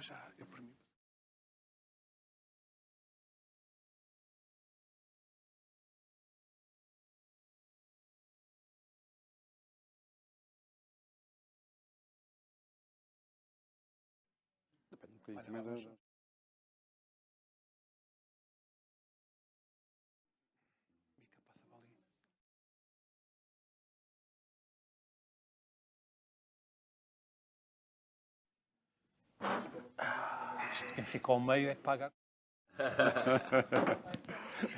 já, eu por mim. Depende um bocadinho também da... Mica passava ali. Isto, quem fica ao meio é que paga.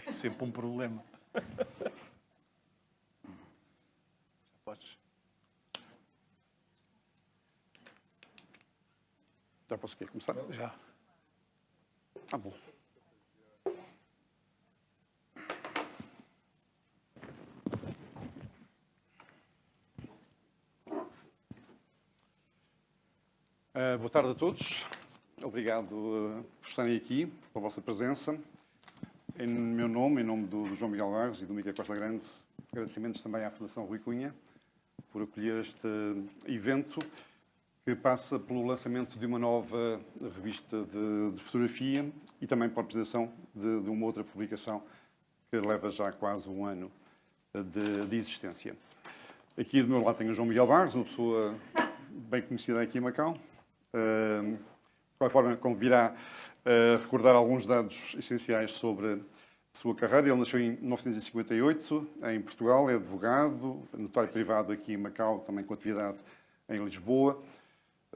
É sempre um problema. Já podes. Já posso aqui começar? Já. Ah, bom. Boa tarde a todos. Obrigado por estarem aqui, pela vossa presença. Em meu nome, em nome do João Miguel Barros e do Mica Costa Grande, agradecimentos também à Fundação Rui Cunha por acolher este evento que passa pelo lançamento de uma nova revista de fotografia e também pela apresentação de uma outra publicação que leva já quase um ano de existência. Aqui do meu lado tenho o João Miguel Barros, uma pessoa bem conhecida aqui em Macau. De qualquer forma, convirá a recordar alguns dados essenciais sobre a sua carreira. Ele nasceu em 1958, em Portugal, é advogado, notário privado aqui em Macau, também com atividade em Lisboa.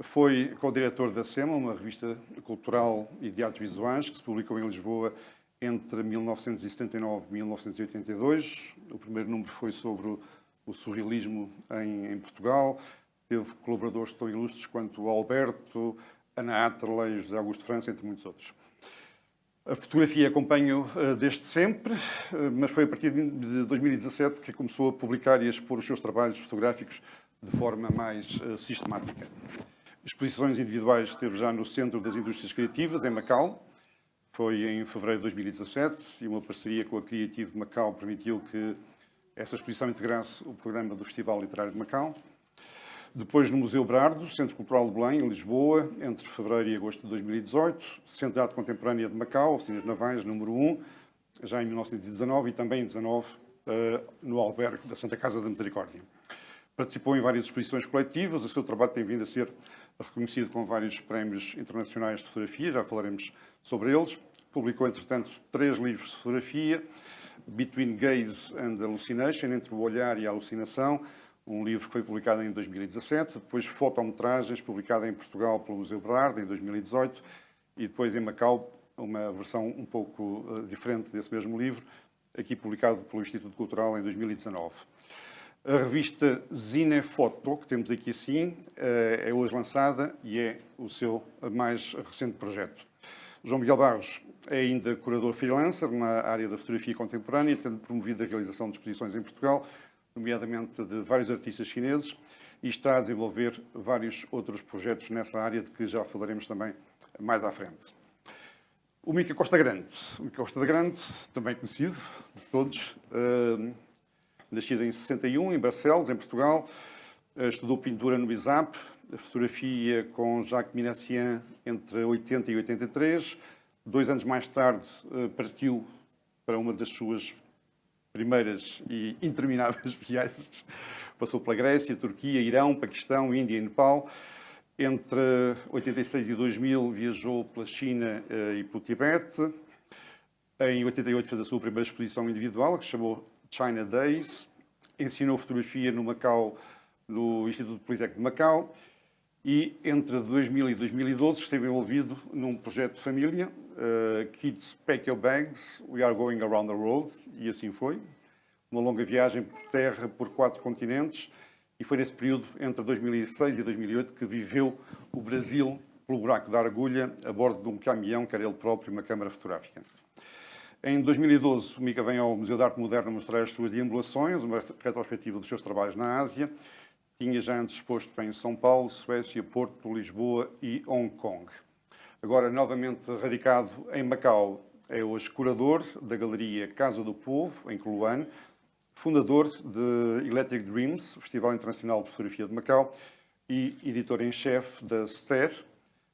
Foi co-diretor da SEMA, uma revista cultural e de artes visuais, que se publicou em Lisboa entre 1979 e 1982. O primeiro número foi sobre o surrealismo em Portugal. Teve colaboradores tão ilustres quanto o Alberto, Ana Atterley, José Augusto França, entre muitos outros. A fotografia acompanho desde sempre, mas foi a partir de 2017 que começou a publicar e a expor os seus trabalhos fotográficos de forma mais sistemática. Exposições individuais esteve já no Centro das Indústrias Criativas, em Macau. Foi em fevereiro de 2017 e uma parceria com a Creative Macau permitiu que essa exposição integrasse o programa do Festival Literário de Macau. Depois no Museu Brardo, Centro Cultural de Belém, em Lisboa, entre fevereiro e agosto de 2018. Centro de Arte Contemporânea de Macau, Oficinas Navais, número 1, já em 1919 e também em 19 no albergue da Santa Casa da Misericórdia. Participou em várias exposições coletivas, o seu trabalho tem vindo a ser reconhecido com vários prémios internacionais de fotografia, já falaremos sobre eles. Publicou, entretanto, 3 livros de fotografia, Between Gaze and Hallucination, Entre o Olhar e a Alucinação, um livro que foi publicado em 2017, depois Fotometragens, publicada em Portugal pelo Museu Brardo, em 2018, e depois em Macau, uma versão um pouco diferente desse mesmo livro, aqui publicado pelo Instituto Cultural em 2019. A revista Zinefoto, que temos aqui assim, é hoje lançada e é o seu mais recente projeto. João Miguel Barros é ainda curador freelancer na área da fotografia contemporânea, tendo promovido a realização de exposições em Portugal, nomeadamente de vários artistas chineses, e está a desenvolver vários outros projetos nessa área de que já falaremos também mais à frente. O Mica Costa Grande. O Mica Costa Grande, também conhecido de todos, nascido em 61, em Barcelos, em Portugal, estudou pintura no ISAP, fotografia com Jacques Minassian entre 80 e 83. 2 anos mais tarde partiu para uma das suas primeiras e intermináveis viagens. Passou pela Grécia, Turquia, Irão, Paquistão, Índia e Nepal. Entre 86 e 2000 viajou pela China e pelo Tibete. Em 88 fez a sua primeira exposição individual, que se chamou China Days. Ensinou fotografia no Macau, no Instituto Politécnico de Macau. E entre 2000 e 2012 esteve envolvido num projeto de família, Kids Pack Your Bags, We Are Going Around the World, e assim foi. Uma longa viagem por terra, por 4 continentes, e foi nesse período, entre 2006 e 2008, que viveu o Brasil pelo buraco da agulha, a bordo de um caminhão, que era ele próprio, uma câmara fotográfica. Em 2012, o Mica vem ao Museu de Arte Moderna mostrar as suas deambulações, uma retrospectiva dos seus trabalhos na Ásia. Tinha já antes exposto em São Paulo, Suécia, Porto, Lisboa e Hong Kong. Agora, novamente radicado em Macau, é hoje curador da Galeria Casa do Povo, em Coluane, fundador de Electric Dreams, o Festival Internacional de Fotografia de Macau, e editor em chefe da STER,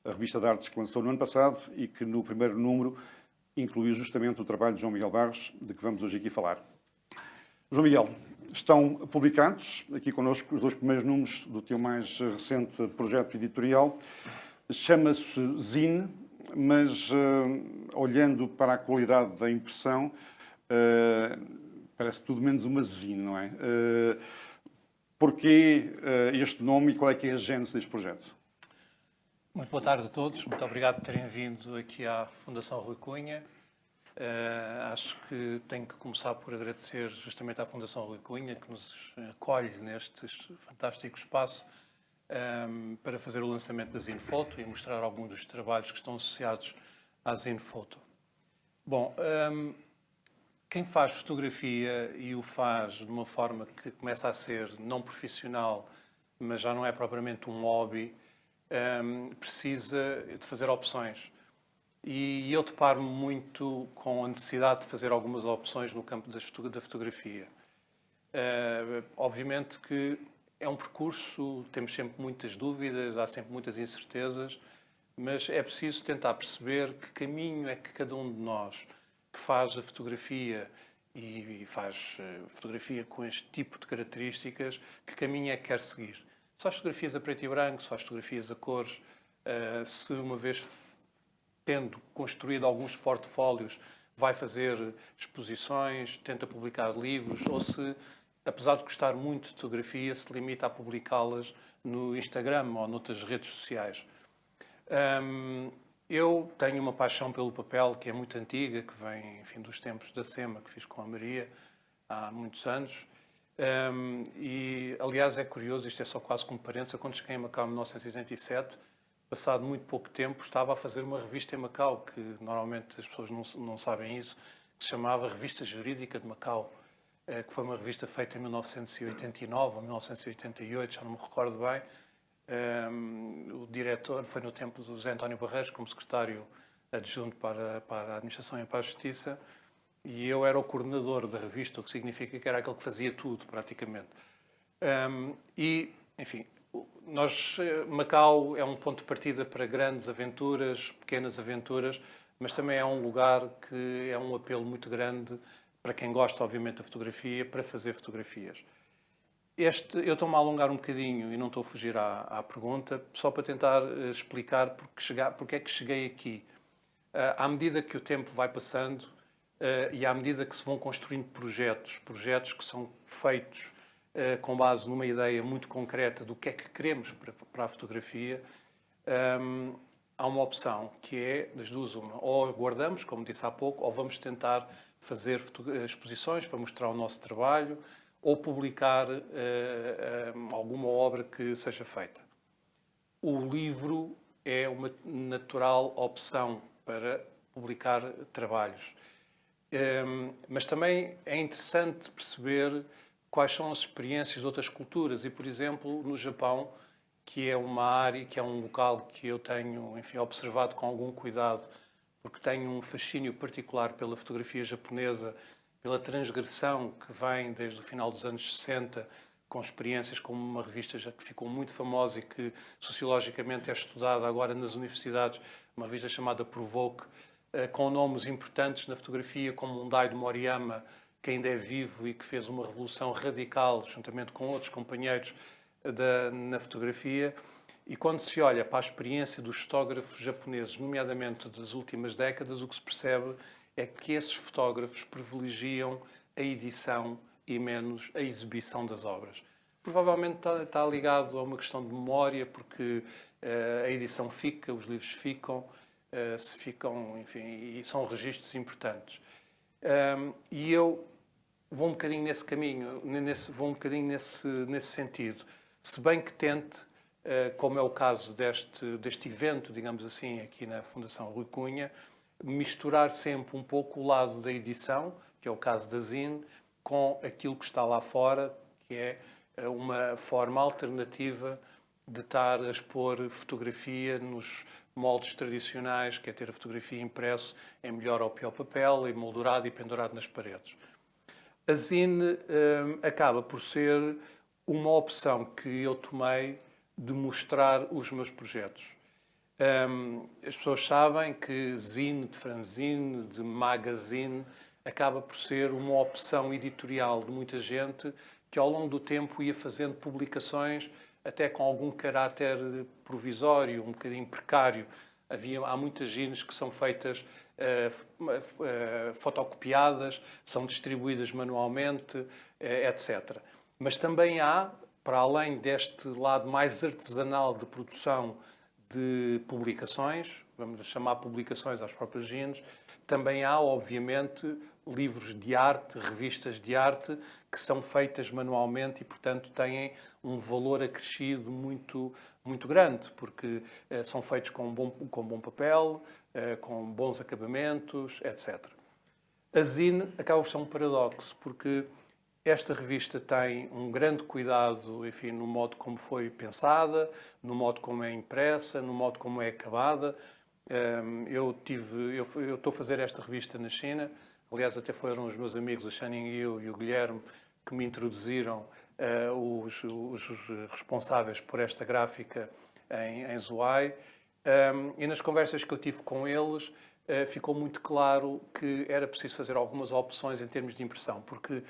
a revista de artes que lançou no ano passado e que no primeiro número incluiu justamente o trabalho de João Miguel Barros, de que vamos hoje aqui falar. João Miguel, estão publicados aqui connosco os 2 primeiros números do teu mais recente projeto editorial. Chama-se Zine, mas olhando para a qualidade da impressão, parece tudo menos uma zine, não é? Porquê este nome e qual é que é a gênese deste projeto? Muito boa tarde a todos. Muito obrigado por terem vindo aqui à Fundação Rui Cunha. Acho que tenho que começar por agradecer justamente à Fundação Rui Cunha, que nos acolhe neste fantástico espaço para fazer o lançamento da Zine Foto e mostrar alguns dos trabalhos que estão associados à Zine Foto. Bom, quem faz fotografia e o faz de uma forma que começa a ser não profissional, mas já não é propriamente um hobby, precisa de fazer opções. E eu deparo-me muito com a necessidade de fazer algumas opções no campo da fotografia. Obviamente que é um percurso, temos sempre muitas dúvidas, há sempre muitas incertezas, mas é preciso tentar perceber que caminho é que cada um de nós que faz a fotografia e faz fotografia com este tipo de características, que caminho é que quer seguir. Se faz fotografias a preto e branco, se faz fotografias a cores, se uma vez tendo construído alguns portfólios vai fazer exposições, tenta publicar livros, ou se, apesar de gostar muito de fotografia, se limita a publicá-las no Instagram ou noutras redes sociais. Eu tenho uma paixão pelo papel que é muito antiga, que vem, enfim, dos tempos da SEMA, que fiz com a Maria há muitos anos. E, aliás, é curioso, isto é só quase como parênteses, quando cheguei em Macau em 1987, passado muito pouco tempo, estava a fazer uma revista em Macau, que normalmente as pessoas não sabem isso, que se chamava Revista Jurídica de Macau, que foi uma revista feita em 1989 ou 1988, já não me recordo bem. O diretor foi no tempo do José António Barreiros, como secretário adjunto para a Administração e para a Justiça, e eu era o coordenador da revista, o que significa que era aquele que fazia tudo, praticamente. E, enfim, Macau é um ponto de partida para grandes aventuras, pequenas aventuras, mas também é um lugar que é um apelo muito grande para quem gosta, obviamente, da fotografia, para fazer fotografias. Eu estou-me a alongar um bocadinho e não estou a fugir à pergunta, só para tentar explicar porque é que cheguei aqui. À medida que o tempo vai passando e à medida que se vão construindo projetos que são feitos com base numa ideia muito concreta do que é que queremos para a fotografia, há uma opção que é, das duas, uma. Ou guardamos, como disse há pouco, ou vamos tentar fazer exposições para mostrar o nosso trabalho, ou publicar alguma obra que seja feita. O livro é uma natural opção para publicar trabalhos. Mas também é interessante perceber quais são as experiências de outras culturas. E, por exemplo, no Japão, que é uma área, que é um local que eu tenho, enfim, observado com algum cuidado, porque tenho um fascínio particular pela fotografia japonesa, pela transgressão que vem desde o final dos anos 60, com experiências como uma revista que ficou muito famosa e que sociologicamente é estudada agora nas universidades, uma revista chamada Provoke, com nomes importantes na fotografia, como um Daido Moriyama, que ainda é vivo e que fez uma revolução radical, juntamente com outros companheiros na fotografia. E quando se olha para a experiência dos fotógrafos japoneses, nomeadamente das últimas décadas, o que se percebe é que esses fotógrafos privilegiam a edição e menos a exibição das obras. Provavelmente está ligado a uma questão de memória, porque a edição fica, os livros ficam, enfim, e são registros importantes. E eu vou um bocadinho nesse caminho, vou um bocadinho nesse sentido. Se bem que tente, como é o caso deste evento, digamos assim, aqui na Fundação Rui Cunha, misturar sempre um pouco o lado da edição, que é o caso da Zine, com aquilo que está lá fora, que é uma forma alternativa de estar a expor fotografia nos moldes tradicionais, que é ter a fotografia impresso em melhor ou pior papel, emoldurado e pendurado nas paredes. A Zine acaba por ser uma opção que eu tomei de mostrar os meus projetos. As pessoas sabem que zine, de fanzine, de magazine, acaba por ser uma opção editorial de muita gente que ao longo do tempo ia fazendo publicações até com algum caráter provisório, um bocadinho precário. Há muitas zines que são feitas fotocopiadas, são distribuídas manualmente, etc. Mas também há, para além deste lado mais artesanal de produção de publicações, vamos chamar publicações às próprias zines, também há, obviamente, livros de arte, revistas de arte, que são feitas manualmente e, portanto, têm um valor acrescido muito, muito grande, porque são feitos com bom papel, com bons acabamentos, etc. A zine acaba por ser um paradoxo, porque esta revista tem um grande cuidado, enfim, no modo como foi pensada, no modo como é impressa, no modo como é acabada. Eu estou a fazer esta revista na China. Aliás, até foram os meus amigos, o Shanning Yu e o Guilherme, que me introduziram os responsáveis por esta gráfica em Zhuhai. E nas conversas que eu tive com eles, ficou muito claro que era preciso fazer algumas opções em termos de impressão, porque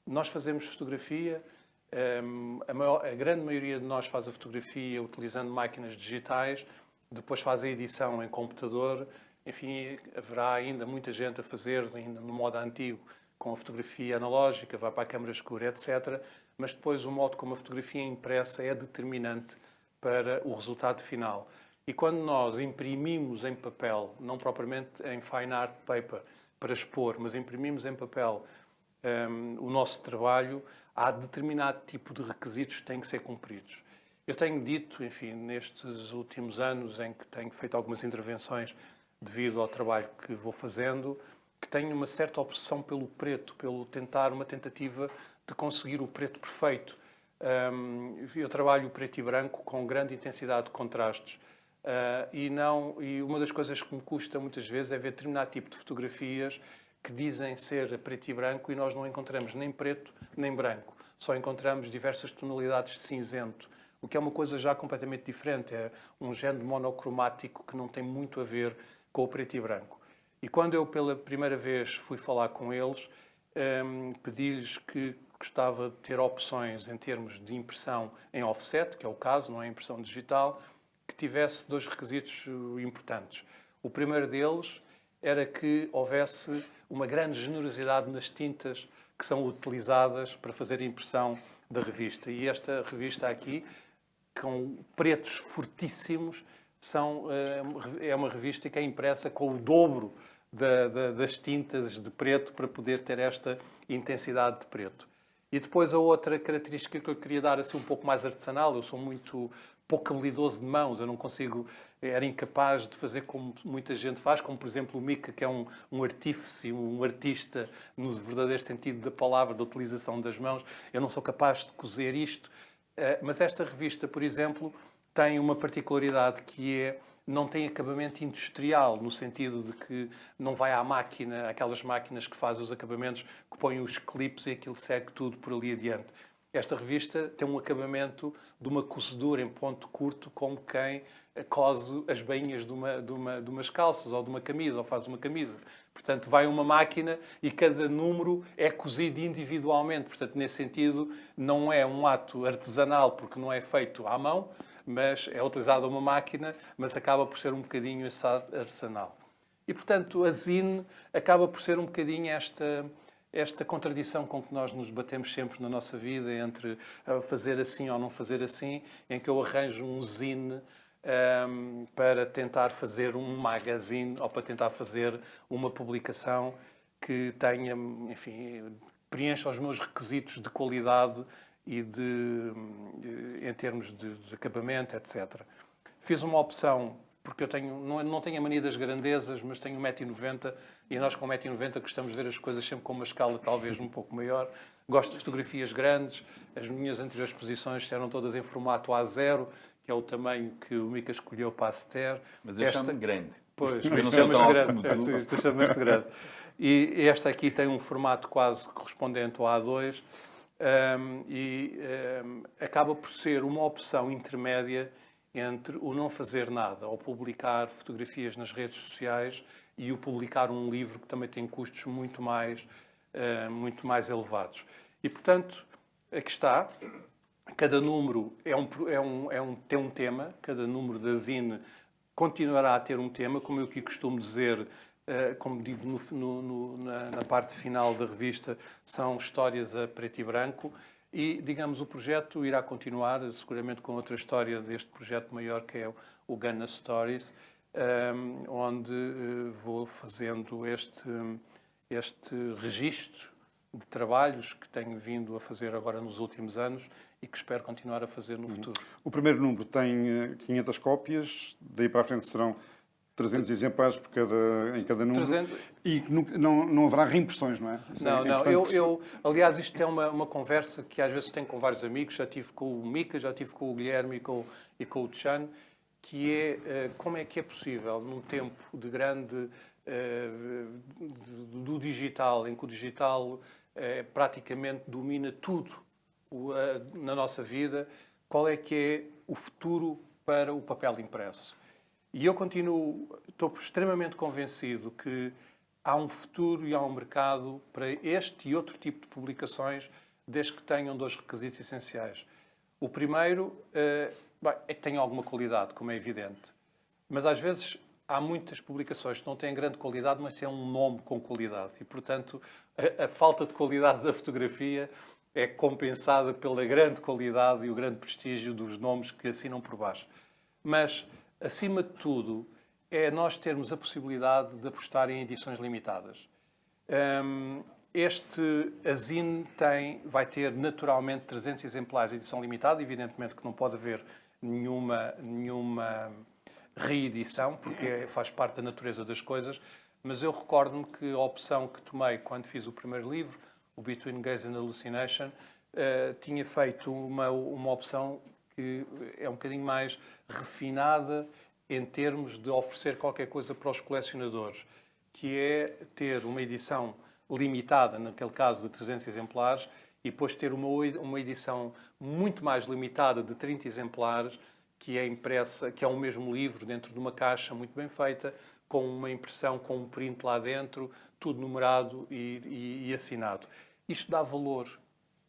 nós fazemos fotografia, a grande maioria de nós faz a fotografia utilizando máquinas digitais, depois faz a edição em computador. Enfim, haverá ainda muita gente a fazer, ainda no modo antigo, com a fotografia analógica, vai para a câmara escura, etc. Mas depois o modo como a fotografia é impressa é determinante para o resultado final. E quando nós imprimimos em papel, não propriamente em fine art paper para expor, mas imprimimos em papel o nosso trabalho, há determinado tipo de requisitos que têm que ser cumpridos. Eu tenho dito, enfim, nestes últimos anos em que tenho feito algumas intervenções devido ao trabalho que vou fazendo, que tenho uma certa obsessão pelo preto, pelo tentar uma tentativa de conseguir o preto perfeito. Eu trabalho o preto e branco com grande intensidade de contrastes. E uma das coisas que me custa muitas vezes é ver determinado tipo de fotografias que dizem ser preto e branco e nós não encontramos nem preto nem branco. Só encontramos diversas tonalidades de cinzento, o que é uma coisa já completamente diferente. É um género monocromático que não tem muito a ver com o preto e branco. E quando eu pela primeira vez fui falar com eles, pedi-lhes que gostava de ter opções em termos de impressão em offset, que é o caso, não é impressão digital, que tivesse dois requisitos importantes. O primeiro deles era que houvesse uma grande generosidade nas tintas que são utilizadas para fazer a impressão da revista. E esta revista aqui, com pretos fortíssimos, é uma revista que é impressa com o dobro das tintas de preto para poder ter esta intensidade de preto. E depois a outra característica que eu queria dar assim um pouco mais artesanal, eu sou muito pouco habilidoso de mãos, eu não consigo, era incapaz de fazer como muita gente faz, como por exemplo o Mika, que é um artífice, um artista no verdadeiro sentido da palavra, da utilização das mãos. Eu não sou capaz de cozer isto, mas esta revista, por exemplo, tem uma particularidade que é não tem acabamento industrial, no sentido de que não vai à máquina, aquelas máquinas que fazem os acabamentos, que põem os clipes e aquilo segue tudo por ali adiante. Esta revista tem um acabamento de uma cozedura em ponto curto, como quem cose as bainhas de umas calças ou de uma camisa, ou faz uma camisa. Portanto, vai uma máquina e cada número é cozido individualmente. Portanto, nesse sentido, não é um ato artesanal, porque não é feito à mão, mas é utilizada uma máquina, mas acaba por ser um bocadinho esse artesanal. E, portanto, a zine acaba por ser um bocadinho esta contradição com que nós nos batemos sempre na nossa vida, entre fazer assim ou não fazer assim, em que eu arranjo um zine para tentar fazer um magazine ou para tentar fazer uma publicação que tenha, enfim, preencha os meus requisitos de qualidade e em termos de acabamento, etc. Fiz uma opção, porque eu não tenho a mania das grandezas, mas tenho 1,90 m e nós com 1,90 m gostamos de ver as coisas sempre com uma escala talvez um pouco maior. Gosto de fotografias grandes, as minhas anteriores exposições eram todas em formato A0, que é o tamanho que o Mika escolheu para a Aster. Mas eu chamo grande. Pois, eu não sou tão alto como tu. Tu chamas-te grande. E esta aqui tem um formato quase correspondente ao A2 acaba por ser uma opção intermédia entre o não fazer nada, ou publicar fotografias nas redes sociais, e o publicar um livro que também tem custos muito mais elevados. E, portanto, aqui está. Cada número tem um tema, cada número da zine continuará a ter um tema, como eu aqui costumo dizer, como digo na parte final da revista, são histórias a preto e branco. E, digamos, o projeto irá continuar, seguramente com outra história deste projeto maior, que é o Ghana Stories, onde vou fazendo este registro de trabalhos que tenho vindo a fazer agora nos últimos anos e que espero continuar a fazer no futuro. O primeiro número tem 500 cópias, daí para a frente serão 300 exemplares em cada número. 300... E não haverá reimpressões, não é? Não. Aliás, isto é uma conversa que às vezes tenho com vários amigos, já tive com o Mica, já tive com o Guilherme e com o Tchan, que é como é que é possível, num tempo de grande do digital, em que o digital praticamente domina tudo na nossa vida, qual é que é o futuro para o papel impresso. E eu estou extremamente convencido que há um futuro e há um mercado para este e outro tipo de publicações, desde que tenham dois requisitos essenciais. O primeiro é que tenham alguma qualidade, como é evidente. Mas às vezes há muitas publicações que não têm grande qualidade, mas têm um nome com qualidade. E, portanto, a falta de qualidade da fotografia é compensada pela grande qualidade e o grande prestígio dos nomes que assinam por baixo. Mas, acima de tudo, é nós termos a possibilidade de apostar em edições limitadas. A zine vai ter naturalmente 300 exemplares de edição limitada, evidentemente que não pode haver nenhuma reedição, porque faz parte da natureza das coisas, mas eu recordo-me que a opção que tomei quando fiz o primeiro livro, o Between Gaze and Hallucination, tinha feito uma opção que é um bocadinho mais refinada em termos de oferecer qualquer coisa para os colecionadores, que é ter uma edição limitada, naquele caso de 300 exemplares, e depois ter uma edição muito mais limitada de 30 exemplares, que é impressa, que é o mesmo livro dentro de uma caixa muito bem feita, com uma impressão, com um print lá dentro, tudo numerado e assinado. Isto dá valor,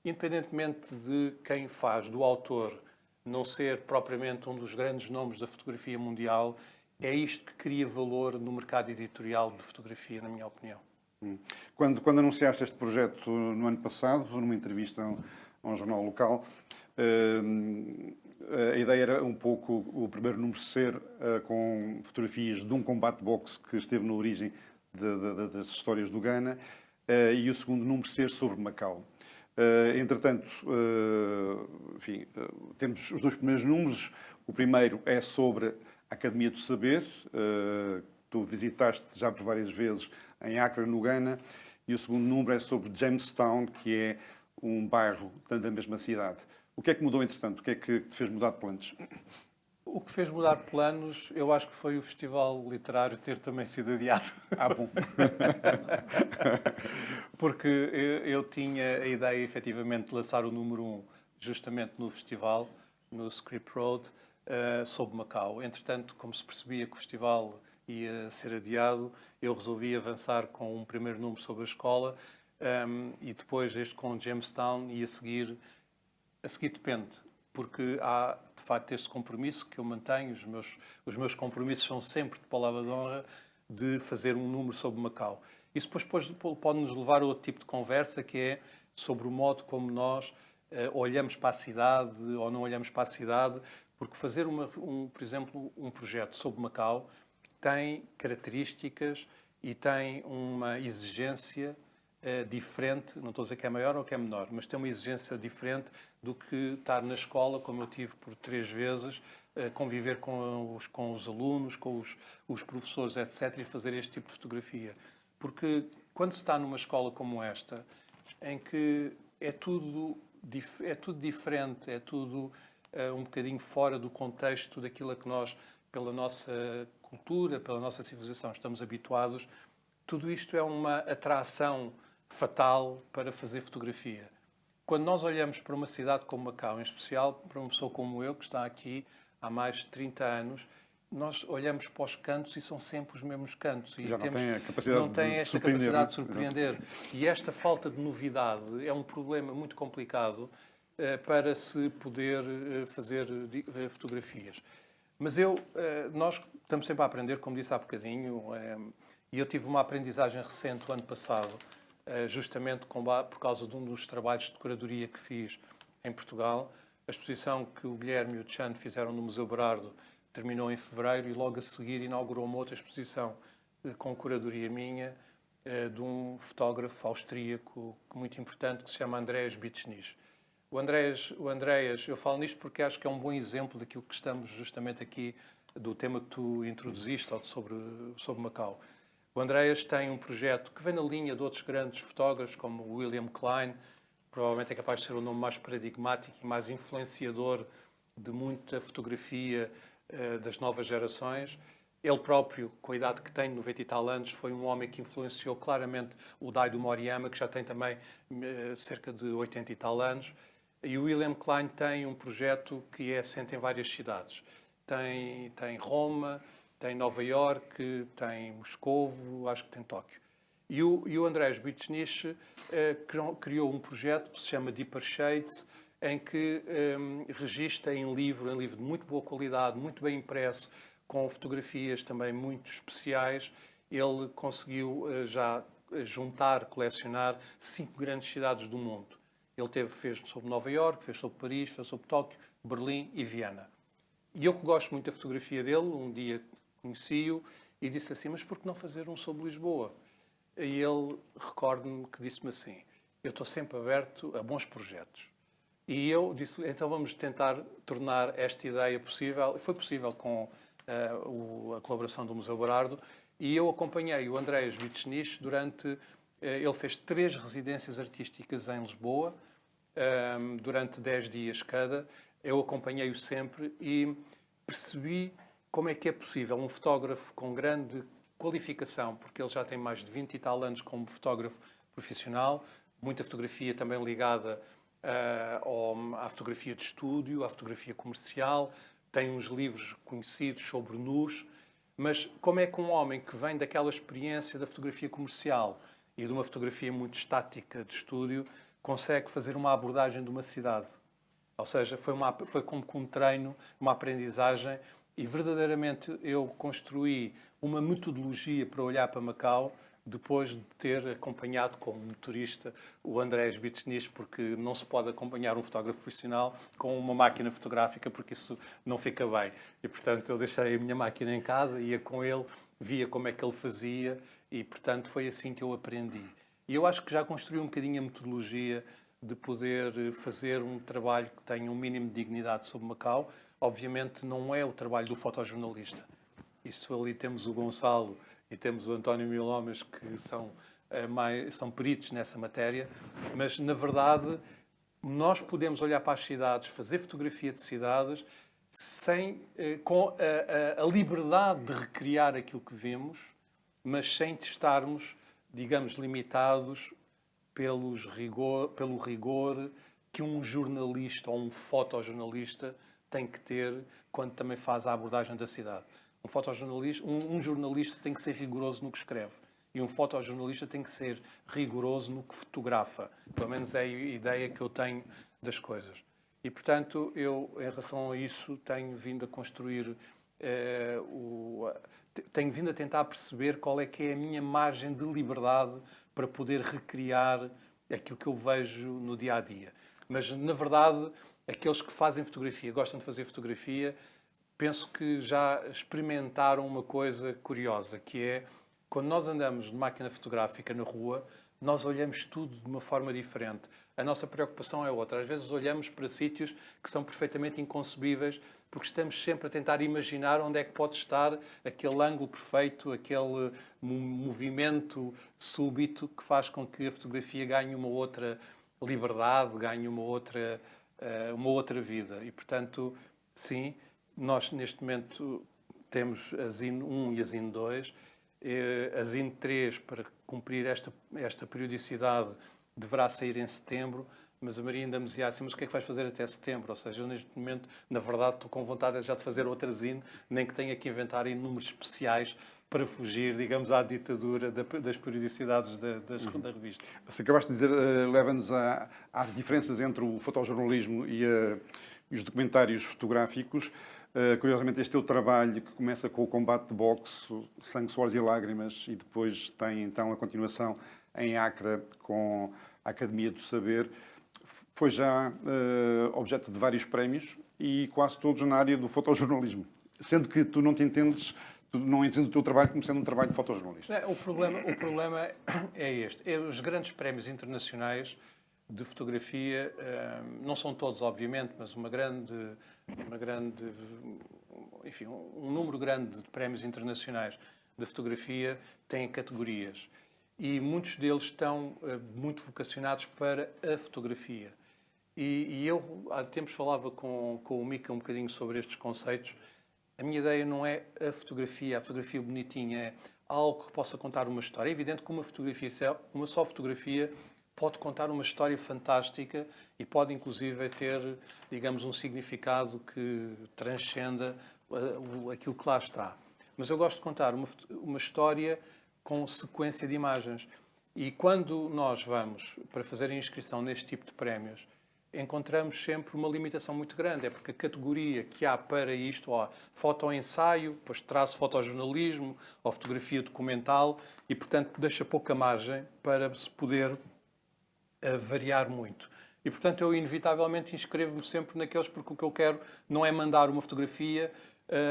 independentemente de quem faz, do autor, não ser propriamente um dos grandes nomes da fotografia mundial, é isto que cria valor no mercado editorial de fotografia, na minha opinião. Quando anunciaste este projeto no ano passado, numa entrevista a um jornal local, a ideia era um pouco o primeiro número ser com fotografias de um combate boxe que esteve na origem das histórias do Ghana, e o segundo número ser sobre Macau. Entretanto, enfim, temos os dois primeiros números. O primeiro é sobre a Academia do Saber. Tu visitaste já por várias vezes em Accra, no Ghana. E o segundo número é sobre Jamestown, que é um bairro da mesma cidade. O que é que mudou, entretanto? O que é que te fez mudar de planos? O que fez mudar planos, eu acho que foi o Festival Literário ter também sido adiado. Ah, bom. Porque eu tinha a ideia, efetivamente, de lançar o número 1 justamente no festival, no Script Road, sobre Macau. Entretanto, como se percebia que o festival ia ser adiado, eu resolvi avançar com um primeiro número sobre a escola, e depois este com Jamestown, e a seguir depende. Porque há, de facto, este compromisso que eu mantenho, os meus compromissos são sempre de palavra de honra, de fazer um número sobre Macau. Isso depois pode nos levar a outro tipo de conversa, que é sobre o modo como nós olhamos para a cidade ou não olhamos para a cidade, porque fazer, por exemplo, um projeto sobre Macau tem características e tem uma exigência diferente, não estou a dizer que é maior ou que é menor, mas tem uma exigência diferente do que estar na escola, como eu tive por 3 vezes, conviver com os alunos, com os professores, etc., e fazer este tipo de fotografia. Porque quando se está numa escola como esta, em que é tudo diferente, é tudo um bocadinho fora do contexto daquilo a que nós, pela nossa cultura, pela nossa civilização, estamos habituados, tudo isto é uma atração fatal para fazer fotografia. Quando nós olhamos para uma cidade como Macau, em especial para uma pessoa como eu, que está aqui há mais de 30 anos, nós olhamos para os cantos e são sempre os mesmos cantos. E Já não tem a capacidade não tem de esta surpreender, capacidade de não é? surpreender. E esta falta de novidade é um problema muito complicado para se poder fazer fotografias. Mas nós estamos sempre a aprender, como disse há bocadinho, e eu tive uma aprendizagem recente o ano passado, justamente por causa de um dos trabalhos de curadoria que fiz em Portugal. A exposição que o Guilherme e o Tchano fizeram no Museu Berardo terminou em fevereiro e logo a seguir inaugurou uma outra exposição com curadoria minha de um fotógrafo austríaco muito importante que se chama Andreas Bitschnich. O Andreas, eu falo nisto porque acho que é um bom exemplo daquilo que estamos justamente aqui, do tema que tu introduziste sobre Macau. O Andreas tem um projeto que vem na linha de outros grandes fotógrafos, como o William Klein, provavelmente é capaz de ser o nome mais paradigmático e mais influenciador de muita fotografia das novas gerações. Ele próprio, com a idade que tem, 90 e tal anos, foi um homem que influenciou claramente o Daido Moriyama, que já tem também cerca de 80 e tal anos. E o William Klein tem um projeto que é assente em várias cidades. Tem Roma, tem Nova Iorque, tem Moscovo, acho que tem Tóquio. E o Andreas Bitschnich criou um projeto que se chama Deeper Shades, em que registra em livro de muito boa qualidade, muito bem impresso, com fotografias também muito especiais. Ele conseguiu já juntar, colecionar 5 grandes cidades do mundo. Ele fez sobre Nova Iorque, fez sobre Paris, fez sobre Tóquio, Berlim e Viena. E eu que gosto muito da fotografia dele, um dia conheci-o e disse assim, mas por que não fazer um sobre Lisboa? E ele, recordo-me que disse-me assim, eu estou sempre aberto a bons projetos. E eu disse, então vamos tentar tornar esta ideia possível. Foi possível com a colaboração do Museu Berardo. E eu acompanhei o Andreas Bitschnich durante... Ele fez 3 residências artísticas em Lisboa, durante 10 dias cada. Eu acompanhei-o sempre e percebi como é que é possível um fotógrafo com grande qualificação, porque ele já tem mais de 20 e tal anos como fotógrafo profissional, muita fotografia também ligada à fotografia de estúdio, à fotografia comercial, tem uns livros conhecidos sobre nus, mas como é que um homem que vem daquela experiência da fotografia comercial e de uma fotografia muito estática de estúdio consegue fazer uma abordagem de uma cidade? Ou seja, foi como um treino, uma aprendizagem, e verdadeiramente eu construí uma metodologia para olhar para Macau depois de ter acompanhado como motorista o Andreas Bitschnich, porque não se pode acompanhar um fotógrafo profissional com uma máquina fotográfica, porque isso não fica bem. E, portanto, eu deixei a minha máquina em casa, ia com ele, via como é que ele fazia e, portanto, foi assim que eu aprendi. E eu acho que já construí um bocadinho a metodologia de poder fazer um trabalho que tenha um mínimo de dignidade sobre Macau. Obviamente não é o trabalho do fotojornalista. Isso ali temos o Gonçalo e temos o António Milhomes, que são peritos nessa matéria, mas, na verdade, nós podemos olhar para as cidades, fazer fotografia de cidades, com a liberdade de recriar aquilo que vemos, mas sem estarmos, digamos, limitados pelo rigor que um jornalista ou um fotojornalista tem que ter quando também faz a abordagem da cidade. Um jornalista tem que ser rigoroso no que escreve e um fotojornalista tem que ser rigoroso no que fotografa. Pelo menos é a ideia que eu tenho das coisas. E, portanto, eu, em relação a isso, tenho vindo a construir, tenho vindo a tentar perceber qual é que é a minha margem de liberdade para poder recriar aquilo que eu vejo no dia-a-dia. Mas, na verdade, aqueles que fazem fotografia, gostam de fazer fotografia, penso que já experimentaram uma coisa curiosa, que é, quando nós andamos de máquina fotográfica na rua, nós olhamos tudo de uma forma diferente. A nossa preocupação é outra. Às vezes olhamos para sítios que são perfeitamente inconcebíveis, porque estamos sempre a tentar imaginar onde é que pode estar aquele ângulo perfeito, aquele movimento súbito que faz com que a fotografia ganhe uma outra liberdade, ganhe uma outra vida. E, portanto, sim, nós neste momento temos a Zine 1 e a Zine 2. A Zine 3, para cumprir esta periodicidade, deverá sair em setembro, mas a Maria ainda me dizia assim, mas o que é que vais fazer até setembro? Ou seja, eu neste momento, na verdade, estou com vontade já de fazer outra zine, nem que tenha que inventar em números especiais para fugir, digamos, à ditadura das periodicidades da revista. Você acabaste de dizer, leva-nos às diferenças entre o fotojornalismo e os documentários fotográficos. Curiosamente, este teu trabalho, que começa com o combate de boxe, Sangue, Suores e Lágrimas, e depois tem então a continuação em Acre com a Academia do Saber, foi já objeto de vários prémios e quase todos na área do fotojornalismo. Sendo que tu não entendes o teu trabalho como sendo um trabalho de fotojornalista. O problema é este. Os grandes prémios internacionais de fotografia, não são todos, obviamente, mas enfim, um número grande de prémios internacionais de fotografia têm categorias. E muitos deles estão muito vocacionados para a fotografia. E eu, há tempos, falava com o Mica um bocadinho sobre estes conceitos. A minha ideia não é a fotografia bonitinha, é algo que possa contar uma história. É evidente que uma só fotografia pode contar uma história fantástica e pode, inclusive, ter, digamos, um significado que transcenda aquilo que lá está. Mas eu gosto de contar uma história com sequência de imagens. E quando nós vamos para fazer a inscrição neste tipo de prémios, encontramos sempre uma limitação muito grande. É porque a categoria que há para isto, fotoensaio, depois traço fotojornalismo, ou fotografia documental, e, portanto, deixa pouca margem para se poder variar muito. E, portanto, eu inevitavelmente inscrevo-me sempre naqueles, porque o que eu quero não é mandar uma fotografia,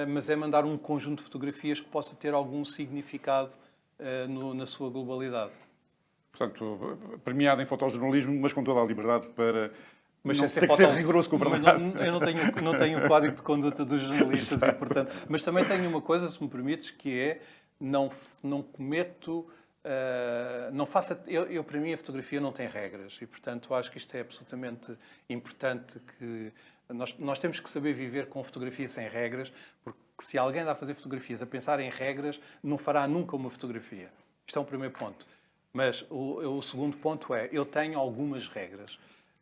mas é mandar um conjunto de fotografias que possa ter algum significado na sua globalidade. Portanto, premiado em fotojornalismo, mas com toda a liberdade para... Mas não, tem que ser rigoroso com a verdade. Eu não tenho o código de conduta dos jornalistas, e, portanto, mas também tenho uma coisa, se me permites, que é não cometo... não faça... Eu, para mim, a fotografia não tem regras e, portanto, acho que isto é absolutamente importante, que nós temos que saber viver com fotografia sem regras, porque se alguém anda a fazer fotografias a pensar em regras, não fará nunca uma fotografia. Isto é um primeiro ponto. Mas o segundo ponto é, eu tenho algumas regras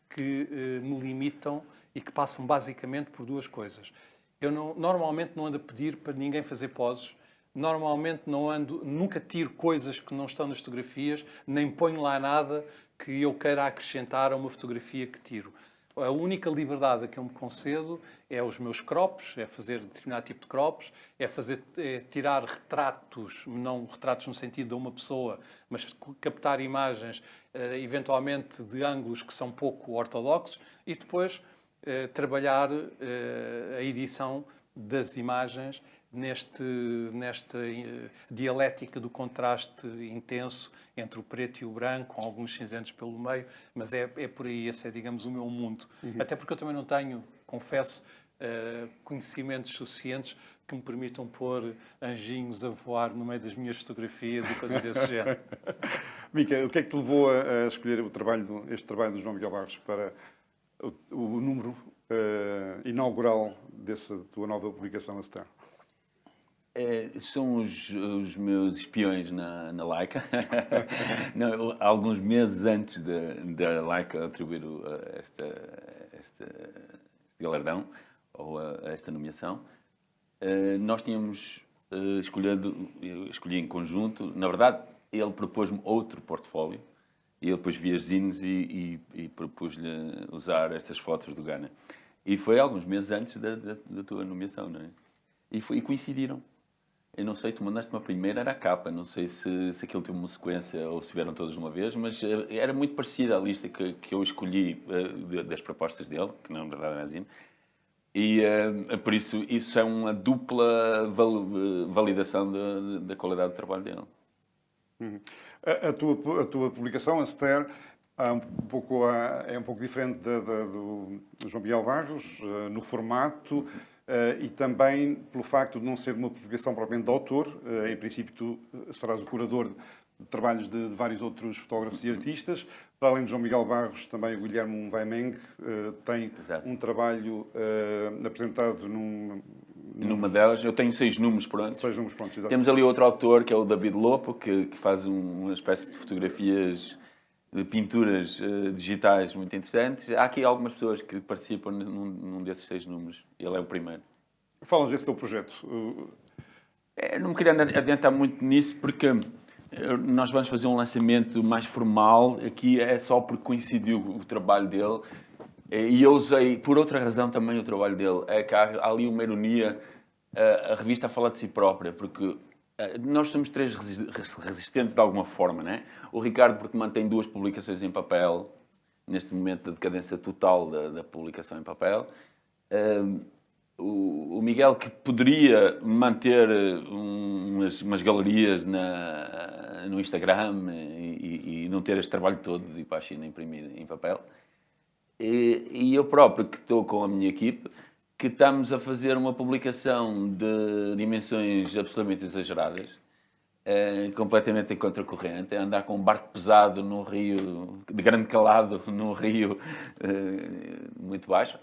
que me limitam e que passam basicamente por duas coisas. Eu normalmente não ando a pedir para ninguém fazer poses, normalmente nunca tiro coisas que não estão nas fotografias, nem ponho lá nada que eu queira acrescentar a uma fotografia que tiro. A única liberdade que eu me concedo é os meus crops, é fazer determinado tipo de crops, é tirar retratos, não retratos no sentido de uma pessoa, mas captar imagens, eventualmente de ângulos que são pouco ortodoxos, e depois trabalhar a edição das imagens nesta dialética do contraste intenso entre o preto e o branco, com alguns cinzentos pelo meio, mas é por aí, esse é, digamos, o meu mundo. Até porque eu também não tenho, confesso, conhecimentos suficientes que me permitam pôr anjinhos a voar no meio das minhas fotografias e coisas desse género. Mica, o que é que te levou a escolher este trabalho do João Miguel Barros para o número inaugural dessa tua nova publicação, a Star? São os meus espiões na Leica. Não, alguns meses antes da Leica atribuir este galardão, ou esta nomeação, nós tínhamos eu escolhi em conjunto. Na verdade, ele propôs-me outro portfólio, e eu depois vi as zines e propus-lhe usar estas fotos do Ghana. E foi alguns meses antes da tua nomeação, não é? E coincidiram. Eu não sei, tu mandaste uma primeira, era a capa. Não sei se aquilo teve uma sequência ou se vieram todas de uma vez, mas era muito parecida à lista que eu escolhi das propostas dele, que na verdade era a zine. E por isso é uma dupla validação da qualidade do trabalho dele. A tua publicação, a Esther, é um pouco diferente do João Miguel Barros, no formato, e também pelo facto de não ser uma publicação propriamente de autor. Em princípio, tu serás o curador de trabalhos de vários outros fotógrafos e artistas. Para além de João Miguel Barros, também o Guilherme Weimeng tem um trabalho apresentado Numa delas, eu tenho 6 números prontos. 6 números prontos, exatamente. Temos ali outro autor, que é o David Lopo, que faz uma espécie de fotografias de pinturas digitais muito interessantes. Há aqui algumas pessoas que participam num desses 6 números. Ele é o primeiro. Fala-nos desse teu projeto. Não me queria adiantar muito nisso porque nós vamos fazer um lançamento mais formal. Aqui é só porque coincidiu o trabalho dele. E eu usei, por outra razão, também o trabalho dele. É que há ali uma ironia. A revista fala de si própria, porque nós somos 3 resistentes de alguma forma, né? O Ricardo, porque mantém 2 publicações em papel, neste momento da decadência total da publicação em papel. O Miguel, que poderia manter umas galerias no Instagram e não ter este trabalho todo de ir para a China imprimir em papel. E eu próprio, que estou com a minha equipe, que estamos a fazer uma publicação de dimensões absolutamente exageradas, completamente em contracorrente, a andar com um barco pesado num rio, de grande calado, num rio muito baixo.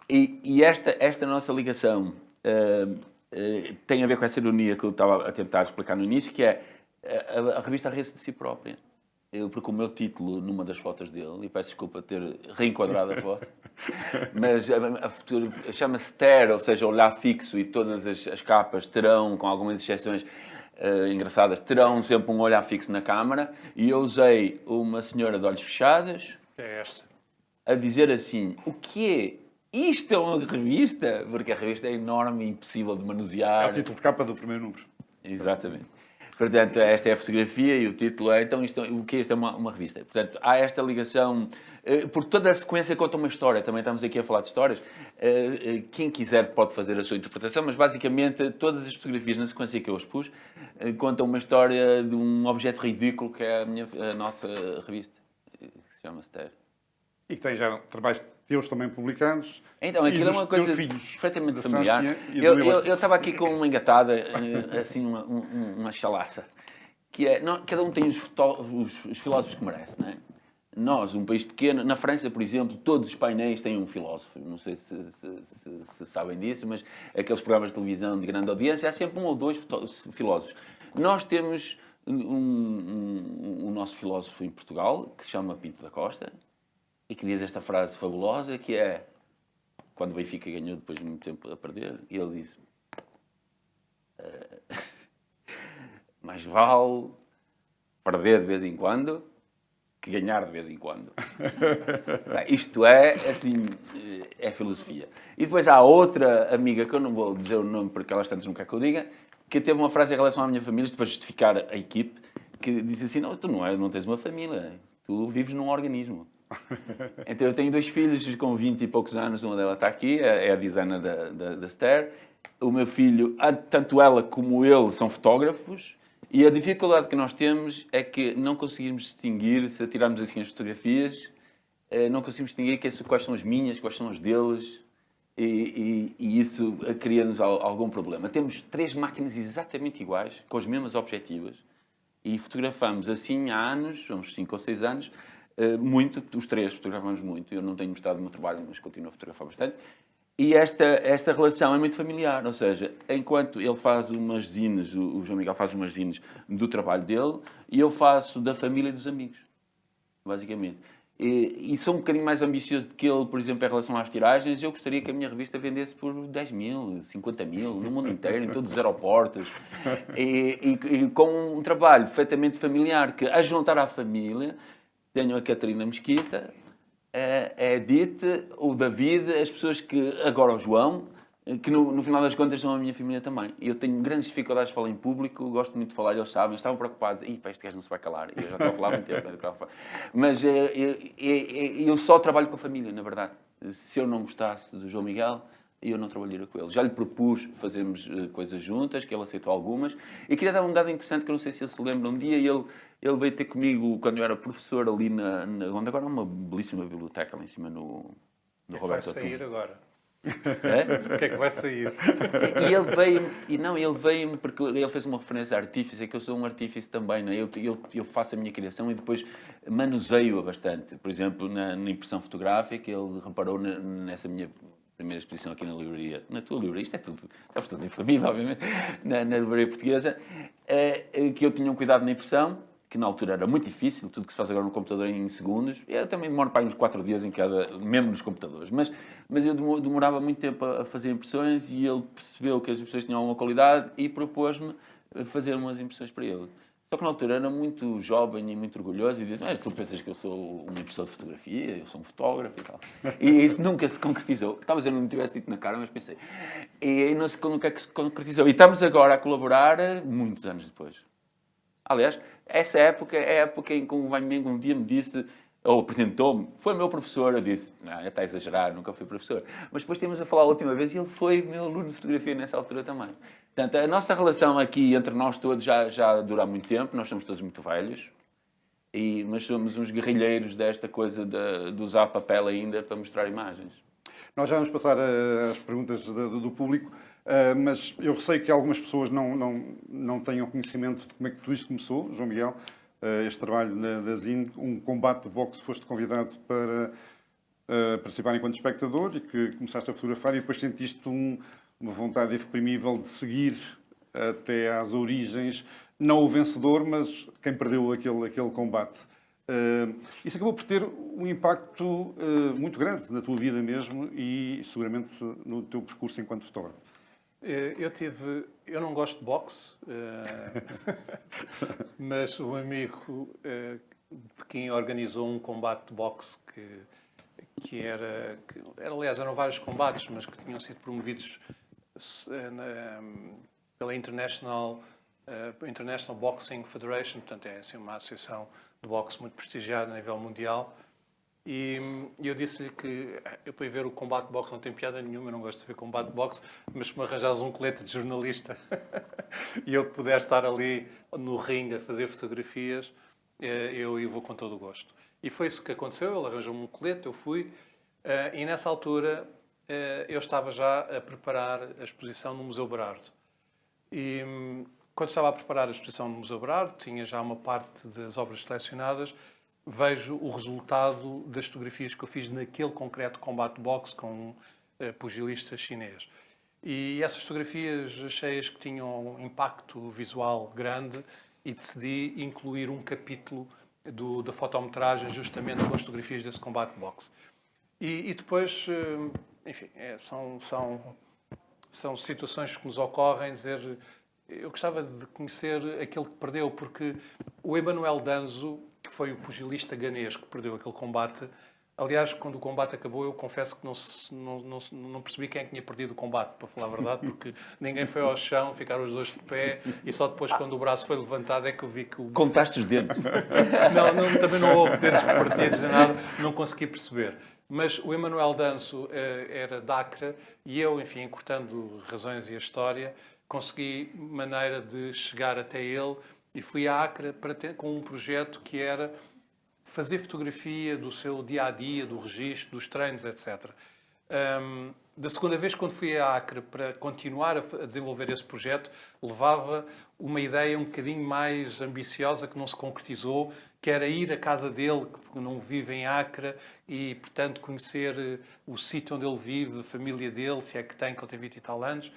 E esta nossa ligação tem a ver com essa ironia que eu estava a tentar explicar no início, que é a revista ri-se de si própria. Porque o meu título, numa das fotos dele, e peço desculpa ter reenquadrado a foto, mas chama-se Stare, ou seja, olhar fixo, e todas as capas terão, com algumas exceções engraçadas, terão sempre um olhar fixo na câmara, e eu usei uma senhora de olhos fechados É esta. a dizer assim, o quê? Isto é uma revista? Porque a revista é enorme e impossível de manusear. É o título de capa do primeiro número. Exatamente. Portanto, esta é a fotografia e o título é, então, o que é isto? É uma revista. Portanto, há esta ligação, porque toda a sequência conta uma história, também estamos aqui a falar de histórias. Quem quiser pode fazer a sua interpretação, mas basicamente todas as fotografias na sequência que eu expus contam uma história de um objeto ridículo que é a nossa revista, que se chama Stare. E que tem já trabalhos teus também publicados. Então, E aquilo é dos uma coisa teus filhos, perfeitamente da familiar. Saskia e do Eu estava aqui com uma engatada, assim, uma chalaça, que é, cada um tem os filósofos que merece, não é? Nós, um país pequeno, na França, por exemplo, todos os painéis têm um filósofo. Não sei se sabem disso, mas aqueles programas de televisão de grande audiência, há sempre 1 ou 2 filósofos. Nós temos o nosso filósofo em Portugal, que se chama Pinto da Costa, e que diz esta frase fabulosa, que é, quando o Benfica ganhou depois de muito tempo a perder, e ele disse, mais vale perder de vez em quando que ganhar de vez em quando. Isto é, assim, é filosofia. E depois há outra amiga, que eu não vou dizer o nome porque elas tantas não quer que eu diga, que teve uma frase em relação à minha família, para justificar a equipe, que disse assim, não, tu não tens uma família, tu vives num organismo. Então eu tenho 2 filhos com 20 e poucos anos, uma delas está aqui, é a designer da Stare. O meu filho, tanto ela como ele, são fotógrafos, e a dificuldade que nós temos é que não conseguimos distinguir, se tirarmos assim as fotografias, não conseguimos distinguir quais são as minhas, quais são as deles, e isso cria-nos algum problema. Temos 3 máquinas exatamente iguais, com as mesmas objetivas, e fotografamos assim há anos, uns 5 ou 6 anos, muito, os 3 fotografamos muito. Eu não tenho mostrado o meu trabalho, mas continuo a fotografar bastante. E esta relação é muito familiar, ou seja, enquanto ele faz umas zines, o João Miguel faz umas zines do trabalho dele, e eu faço da família e dos amigos, basicamente. E sou um bocadinho mais ambicioso do que ele, por exemplo, em relação às tiragens. Eu gostaria que a minha revista vendesse por 10 mil, 50 mil, no mundo inteiro, em todos os aeroportos. E com um trabalho perfeitamente familiar, que a juntar à família, tenho a Catarina Mesquita, a Edith, o David, as pessoas que, agora o João, que no final das contas são a minha família também. Eu tenho grandes dificuldades de falar em público, gosto muito de falar, eles sabem, estavam preocupados, este gajo não se vai calar, eu já estou a falar há muito tempo. Mas eu só trabalho com a família, na verdade. Se eu não gostasse do João Miguel, eu não trabalharia com ele. Já lhe propus fazermos coisas juntas, que ele aceitou algumas, e queria dar um dado interessante, que eu não sei se ele se lembra, um dia ele veio ter comigo, quando eu era professor, ali onde agora é uma belíssima biblioteca, lá em cima no Roberto Vai sair agora. É? O que é que vai sair? E ele veio-me porque ele fez uma referência a artífice, que eu sou um artífice também, não é? Eu faço a minha criação e depois manuseio-a bastante. Por exemplo, na impressão fotográfica, ele reparou nessa minha primeira exposição aqui na livraria, na tua livraria, isto é tudo, estamos todos em família, obviamente, na livraria portuguesa, que eu tinha um cuidado na impressão. que na altura era muito difícil, tudo que se faz agora no computador em segundos. Eu também demoro para aí uns 4 dias em cada, mesmo nos computadores. Mas eu demorava muito tempo a fazer impressões e ele percebeu que as impressões tinham alguma qualidade e propôs-me fazer umas impressões para ele. Só que na altura era muito jovem e muito orgulhoso e disse, tu pensas que eu sou uma impressora de fotografia, eu sou um fotógrafo e tal. E isso nunca se concretizou. Talvez eu não me tivesse dito na cara, mas pensei. E não sei nunca é que se concretizou. E estamos agora a colaborar muitos anos depois. Aliás, essa época é a época em que um dia me disse, ou apresentou-me, foi meu professor, eu disse, não, está a exagerar, nunca fui professor. Mas depois tínhamos a falar a última vez e ele foi meu aluno de fotografia nessa altura também. Portanto, a nossa relação aqui entre nós todos já dura há muito tempo, nós somos todos muito velhos, mas somos uns guerrilheiros desta coisa de usar papel ainda para mostrar imagens. Nós já vamos passar às perguntas do público, mas eu receio que algumas pessoas não tenham conhecimento de como é que tudo isto começou, João Miguel. Este trabalho da ZIN, um combate de boxe, foste convidado para participar enquanto espectador e que começaste a fotografar e depois sentiste uma vontade irreprimível de seguir até às origens, não o vencedor, mas quem perdeu aquele combate. Isso acabou por ter um impacto muito grande na tua vida mesmo e seguramente no teu percurso enquanto fotógrafo. Eu não gosto de boxe, mas um amigo de Pequim organizou um combate de boxe aliás, eram vários combates, mas que tinham sido promovidos pela International Boxing Federation, portanto é assim, uma associação de boxe muito prestigiada a nível mundial. E eu disse-lhe que eu para ir ver o combate de boxe não tem piada nenhuma, eu não gosto de ver combate de boxe, mas se me arranjares um colete de jornalista e eu puder estar ali no ringue a fazer fotografias, eu vou com todo o gosto. E foi isso que aconteceu, ele arranjou-me um colete, eu fui, e nessa altura eu estava já a preparar a exposição no Museu Berardo. E quando estava a preparar a exposição no Museu Berardo, tinha já uma parte das obras selecionadas, vejo o resultado das fotografias que eu fiz naquele concreto combate de boxe com um pugilista chinês. E essas fotografias achei-as que tinham um impacto visual grande e decidi incluir um capítulo da fotometragem justamente com as fotografias desse combate de boxe. E depois, enfim, são situações que nos ocorrem, dizer, eu gostava de conhecer aquele que perdeu, porque o Emanuel Danzo, que foi o pugilista ganês que perdeu aquele combate. Aliás, quando o combate acabou, eu confesso que não percebi quem é que tinha perdido o combate, para falar a verdade, porque ninguém foi ao chão, ficaram os dois de pé, e só depois, quando o braço foi levantado, é que eu vi que o... Contaste os dedos? Também não houve dedos partidos nem nada, não consegui perceber. Mas o Emanuel Danço era de Acre, e eu, enfim, encurtando razões e a história, consegui maneira de chegar até ele, e fui a Acre com um projeto que era fazer fotografia do seu dia-a-dia, do registro, dos treinos, etc. Da segunda vez, quando fui a Acre para continuar a desenvolver esse projeto, levava uma ideia um bocadinho mais ambiciosa que não se concretizou, que era ir à casa dele, que não vive em Acre, e, portanto, conhecer o sítio onde ele vive, a família dele, se é que tem 20 e tal anos,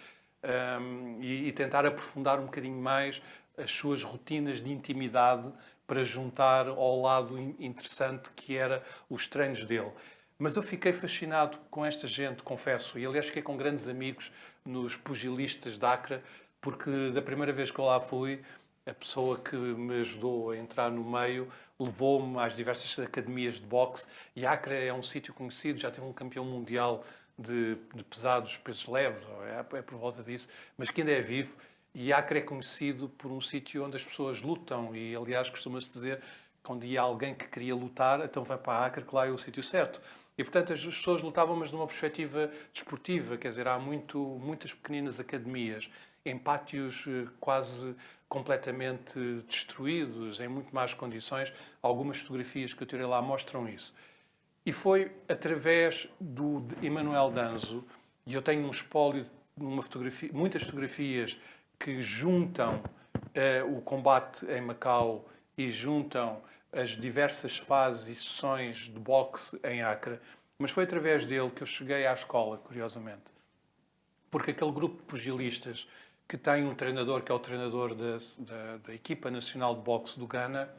e tentar aprofundar um bocadinho mais as suas rotinas de intimidade para juntar ao lado interessante que era os treinos dele. Mas eu fiquei fascinado com esta gente, confesso, e aliás fiquei com grandes amigos nos pugilistas de Acre, porque da primeira vez que eu lá fui, a pessoa que me ajudou a entrar no meio levou-me às diversas academias de boxe, e Acre é um sítio conhecido, já teve um campeão mundial de pesados, pesos leves, é por volta disso, mas que ainda é vivo. E Acre é conhecido por um sítio onde as pessoas lutam e, aliás, costuma-se dizer que quando ia alguém que queria lutar, então vai para Acre, que lá é o sítio certo. E, portanto, as pessoas lutavam, mas numa perspectiva desportiva, quer dizer, há muitas pequeninas academias, em pátios quase completamente destruídos, em muito más condições. Algumas fotografias que eu tirei lá mostram isso. E foi através de Emanuel Danzo, e eu tenho um espólio, muitas fotografias que juntam o combate em Macau e juntam as diversas fases e sessões de boxe em Acre. Mas foi através dele que eu cheguei à escola, curiosamente. Porque aquele grupo de pugilistas que tem um treinador que é o treinador da equipa nacional de boxe do Ghana,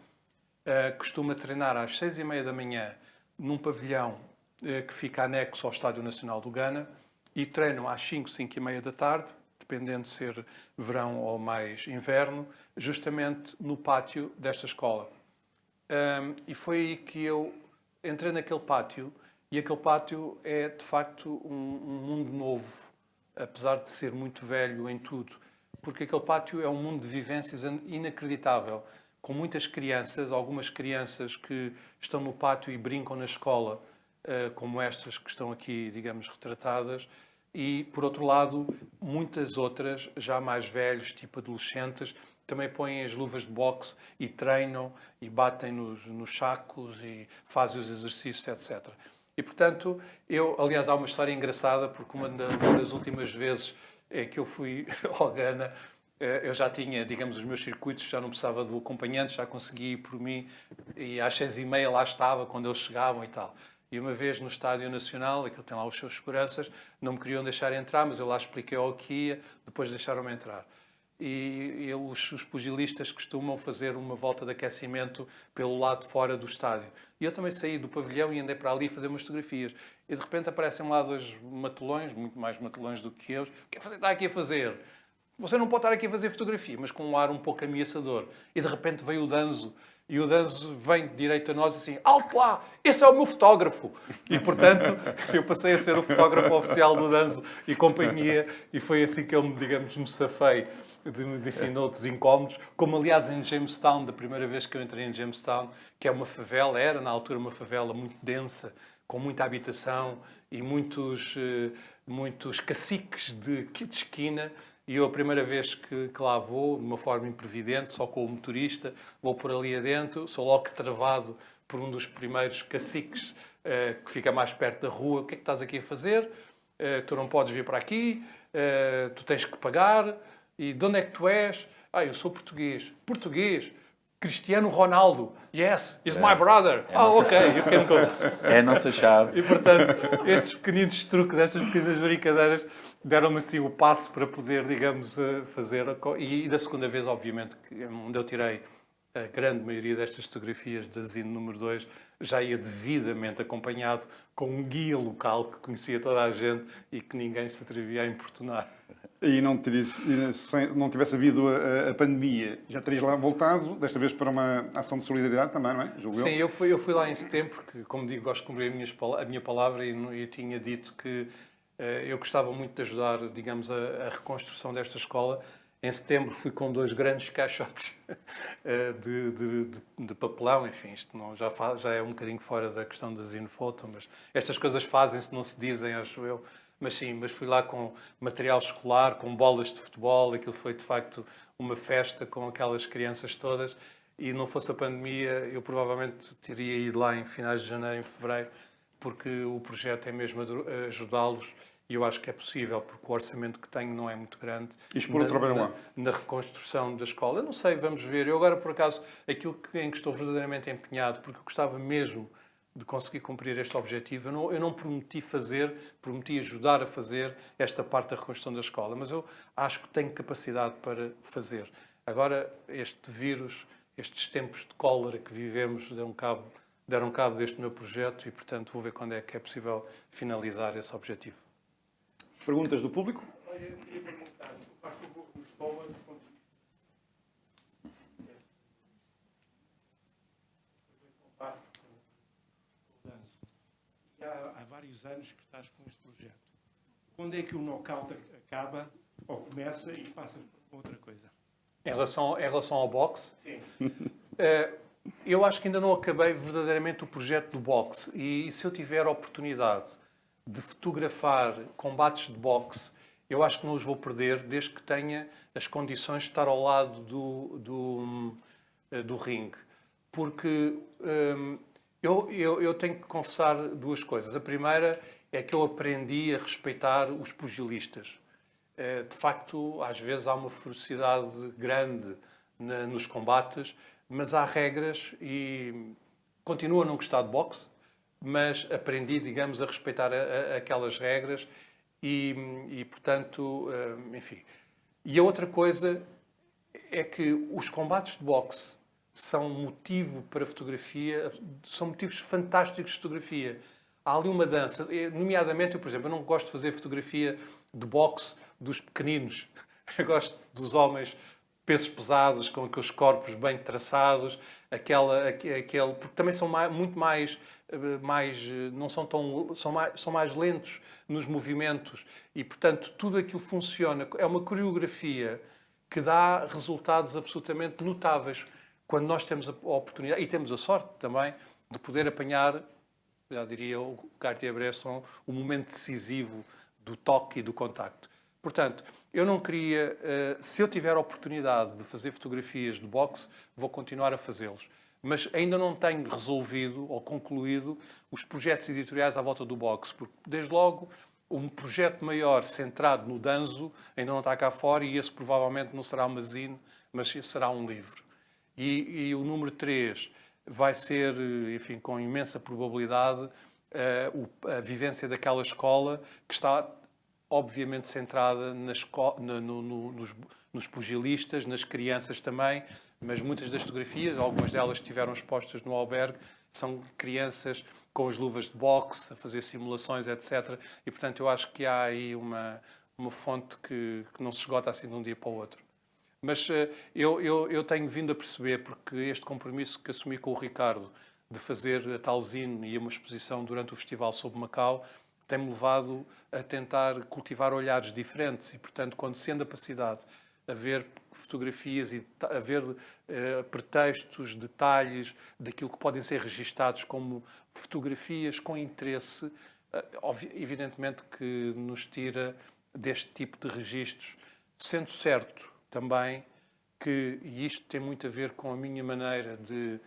costuma treinar às 6h30 da manhã num pavilhão que fica anexo ao Estádio Nacional do Ghana e treinam às 5h30 da tarde, dependendo de ser verão ou mais inverno, justamente no pátio desta escola. E foi aí que eu entrei naquele pátio, e aquele pátio é, de facto, um mundo novo, apesar de ser muito velho em tudo, porque aquele pátio é um mundo de vivências inacreditável, com muitas crianças, algumas crianças que estão no pátio e brincam na escola, como estas que estão aqui, digamos, retratadas, e, por outro lado, muitas outras, já mais velhos, tipo adolescentes, também põem as luvas de boxe e treinam e batem nos sacos e fazem os exercícios, etc. E, portanto, aliás, há uma história engraçada, porque uma das últimas vezes que eu fui ao Ghana, eu já tinha, digamos, os meus circuitos, já não precisava do acompanhante, já conseguia ir por mim, e às 6h30 lá estava, quando eles chegavam e tal. E uma vez no Estádio Nacional, aquilo tem lá os seus seguranças, não me queriam deixar entrar, mas eu lá expliquei ao que ia, depois deixaram-me entrar. E os pugilistas costumam fazer uma volta de aquecimento pelo lado de fora do estádio. E eu também saí do pavilhão e andei para ali fazer umas fotografias. E de repente aparecem lá dois matulões, muito mais matulões do que eu. O que é que você está aqui a fazer? Você não pode estar aqui a fazer fotografia, mas com um ar um pouco ameaçador. E de repente veio o Danzo. E o Danzo vem de direito a nós assim, alto lá, esse é o meu fotógrafo. E, portanto, eu passei a ser o fotógrafo oficial do Danzo e companhia. E foi assim que eu, digamos, me safei de outros incómodos. Como, aliás, em Jamestown, da primeira vez que eu entrei em Jamestown, que é uma favela, era na altura uma favela muito densa, com muita habitação e muitos caciques de esquina. E eu, a primeira vez que lá vou, de uma forma imprevidente, só com o motorista, vou por ali adentro, sou logo travado por um dos primeiros caciques que fica mais perto da rua. O que é que estás aqui a fazer? Tu não podes vir para aqui, tu tens que pagar. E de onde é que tu és? Eu sou português. Português? Cristiano Ronaldo. Yes, he's my brother. Ok, you can go. É a nossa chave. E, portanto, estes pequeninos truques, estas pequenas brincadeiras, deram-me assim o passo para poder, digamos, fazer. E da segunda vez, obviamente, onde eu tirei a grande maioria destas fotografias da Zine número 2, já ia devidamente acompanhado com um guia local que conhecia toda a gente e que ninguém se atrevia a importunar. E não tivesse havido a pandemia, já terias lá voltado, desta vez para uma ação de solidariedade também, não é? Sim, eu fui lá em setembro, porque, como digo, gosto de cumprir a minha palavra, e eu tinha dito que eu gostava muito de ajudar, digamos, a reconstrução desta escola. Em setembro fui com 2 grandes caixotes de papelão, enfim, isto já é um bocadinho fora da questão da Zine Photo, mas estas coisas fazem-se, não se dizem, acho eu. Mas sim, mas fui lá com material escolar, com bolas de futebol, aquilo foi de facto uma festa com aquelas crianças todas, e não fosse a pandemia, eu provavelmente teria ido lá em finais de janeiro, em fevereiro, porque o projeto é mesmo ajudá-los, e eu acho que é possível, porque o orçamento que tenho não é muito grande. E expor o trabalho lá? Na reconstrução da escola. Eu não sei, vamos ver. Eu agora, por acaso, aquilo em que estou verdadeiramente empenhado, porque eu gostava mesmo de conseguir cumprir este objetivo. Eu não prometi fazer, prometi ajudar a fazer esta parte da reconstrução da escola, mas eu acho que tenho capacidade para fazer. Agora, este vírus, estes tempos de cólera que vivemos, deram cabo deste meu projeto e, portanto, vou ver quando é que é possível finalizar esse objetivo. Perguntas do público? Olha, eu queria perguntar, tu faz o escola de conteúdo. Há vários anos que estás com este projeto. Quando é que o knockout acaba ou começa e passas para outra coisa? Em relação ao boxe, Sim. eu acho que ainda não acabei verdadeiramente o projeto do boxe. E se eu tiver a oportunidade de fotografar combates de boxe, eu acho que não os vou perder, desde que tenha as condições de estar ao lado do ringue. Porque eu tenho que confessar 2 coisas. A primeira é que eu aprendi a respeitar os pugilistas. De facto, às vezes há uma ferocidade grande nos combates, mas há regras e continuo a não gostar de boxe, mas aprendi, digamos, a respeitar aquelas regras e, portanto, enfim. E a outra coisa é que os combates de boxe são motivo para fotografia, são motivos fantásticos de fotografia. Há ali uma dança, nomeadamente, por exemplo, eu não gosto de fazer fotografia de boxe dos pequeninos. Eu gosto dos homens, pesos pesados, com aqueles corpos bem traçados, porque também são muito mais, não são tão, são mais lentos nos movimentos e, portanto, tudo aquilo funciona. É uma coreografia que dá resultados absolutamente notáveis quando nós temos a oportunidade, e temos a sorte também, de poder apanhar, já diria o Cartier-Bresson, o momento decisivo do toque e do contacto. Portanto, eu não queria, se eu tiver a oportunidade de fazer fotografias de boxe, vou continuar a fazê-los. Mas ainda não tenho resolvido ou concluído os projetos editoriais à volta do boxe, porque, desde logo, um projeto maior centrado no danzo ainda não está cá fora e esse provavelmente não será uma zine, mas será um livro. E o número 3 vai ser, enfim, com imensa probabilidade, a vivência daquela escola que está obviamente centrada nos pugilistas, nas crianças também, mas muitas das fotografias, algumas delas estiveram expostas no albergue, são crianças com as luvas de boxe, a fazer simulações, etc. E, portanto, eu acho que há aí uma fonte que não se esgota assim de um dia para o outro. Mas eu tenho vindo a perceber, porque este compromisso que assumi com o Ricardo de fazer a tal zine e uma exposição durante o festival sobre Macau tem-me levado a tentar cultivar olhares diferentes e, portanto, quando se anda para a cidade a ver fotografias e a ver pretextos, detalhes daquilo que podem ser registados como fotografias com interesse, evidentemente que nos tira deste tipo de registros, sendo certo também que, e isto tem muito a ver com a minha maneira de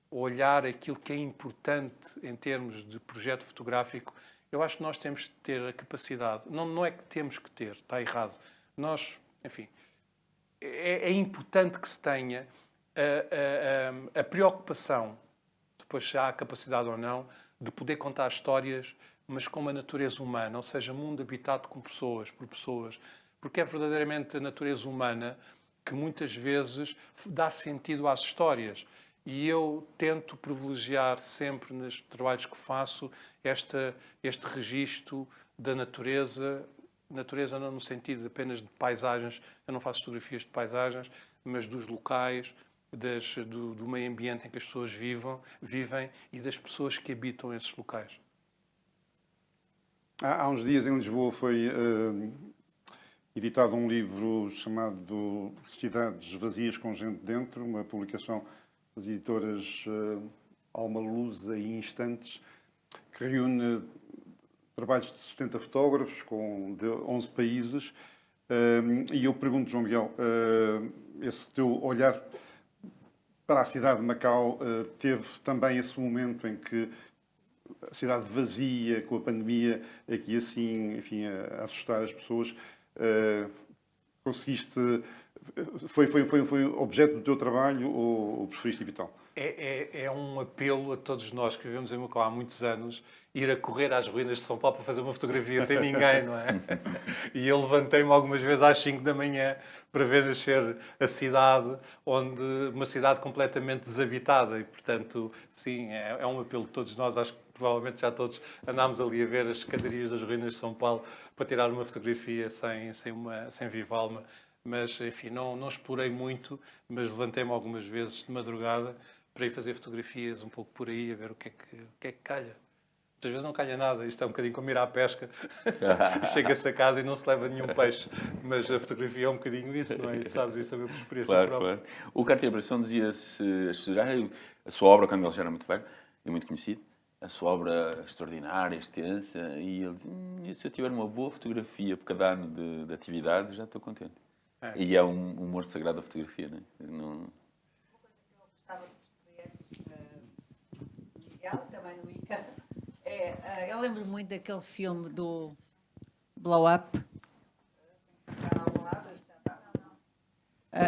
olhar aquilo que é importante em termos de projeto fotográfico, eu acho que nós temos de ter a capacidade, não é que temos que ter, está errado, nós, enfim, é importante que se tenha a preocupação, depois se há a capacidade ou não, de poder contar histórias, mas com uma natureza humana, ou seja, mundo habitado com pessoas, por pessoas, porque é verdadeiramente a natureza humana que muitas vezes dá sentido às histórias. E eu tento privilegiar sempre nos trabalhos que faço este registro da natureza não no sentido apenas de paisagens, eu não faço fotografias de paisagens, mas dos locais, do meio ambiente em que as pessoas vivem e das pessoas que habitam esses locais. Há uns dias em Lisboa foi editado um livro chamado Cidades Vazias com Gente Dentro, uma publicação das editoras Alma Lusa e Instantes, que reúne trabalhos de 70 fotógrafos de 11 países. E eu pergunto, João Miguel, esse teu olhar para a cidade de Macau teve também esse momento em que a cidade vazia, com a pandemia aqui assim, enfim, a assustar as pessoas, conseguiste... Foi objeto do teu trabalho ou preferiste evitá-lo? É um apelo a todos nós que vivemos em Macau há muitos anos ir a correr às ruínas de São Paulo para fazer uma fotografia sem ninguém, não é? E eu levantei-me algumas vezes às 5 da manhã para ver nascer a cidade, uma cidade completamente desabitada e, portanto, sim, é um apelo de todos nós. Acho que provavelmente já todos andámos ali a ver as escadarias das ruínas de São Paulo para tirar uma fotografia sem viva alma. Mas, enfim, não explorei muito, mas levantei-me algumas vezes de madrugada para ir fazer fotografias um pouco por aí, a ver o que é que calha. Muitas vezes não calha nada, isto é um bocadinho como ir à pesca. Chega-se a casa e não se leva nenhum peixe. Mas a fotografia é um bocadinho isso, não é? E sabes isso por experiência própria. Claro. O Cartier-Bresson dizia-se, a sua obra, quando ele já era muito velho e muito conhecido, a sua obra extraordinária, extensa, e ele dizia, se eu tiver uma boa fotografia por cada ano de atividade, já estou contente. E é um humor sagrado da fotografia, não é? Uma coisa que eu gostava de perceber, inicial, também no ICA, eu lembro muito daquele filme do Blow Up.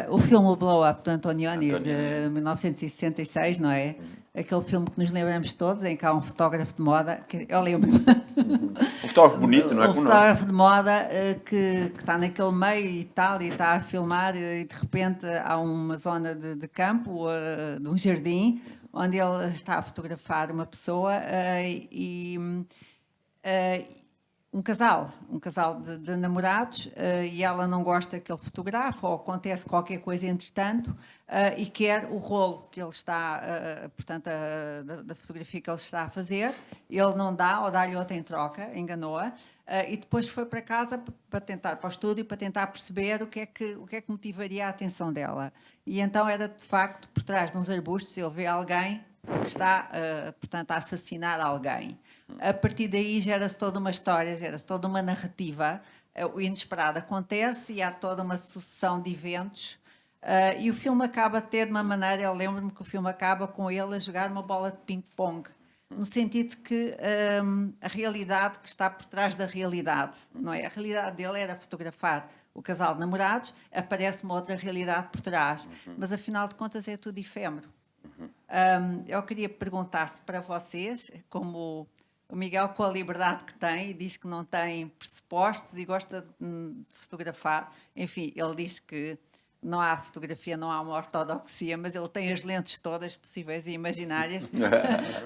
O filme Blow Up, do Antonioni, de 1966, não é? Aquele filme que nos lembramos todos, em que há um fotógrafo de moda, que eu lembro-me Um fotógrafo bonito, não é? Um Como fotógrafo de moda que está naquele meio e tal, e está a filmar, e de repente há uma zona de campo, de um jardim, onde ele está a fotografar uma pessoa eh, um casal de namorados, e ela não gosta que ele fotografe, ou acontece qualquer coisa entretanto, e quer o rolo que ele está, portanto, da fotografia que ele está a fazer, ele não dá, ou dá-lhe outra em troca, enganou-a, e depois foi para casa para o estúdio, para tentar perceber o que é que motivaria a atenção dela. E então era, de facto, por trás de uns arbustos, ele vê alguém que está, portanto, a assassinar alguém. A partir daí gera-se toda uma história, gera-se toda uma narrativa, o inesperado acontece e há toda uma sucessão de eventos, e o filme acaba até de uma maneira, eu lembro-me que o filme acaba com ele a jogar uma bola de ping-pong, no sentido que a realidade que está por trás da realidade, não é? A realidade dele era fotografar o casal de namorados, aparece uma outra realidade por trás, mas afinal de contas é tudo efêmero. Eu queria perguntar-se para vocês, como o Miguel, com a liberdade que tem, e diz que não tem pressupostos e gosta de fotografar. Enfim, ele diz que não há fotografia, não há uma ortodoxia, mas ele tem as lentes todas possíveis e imaginárias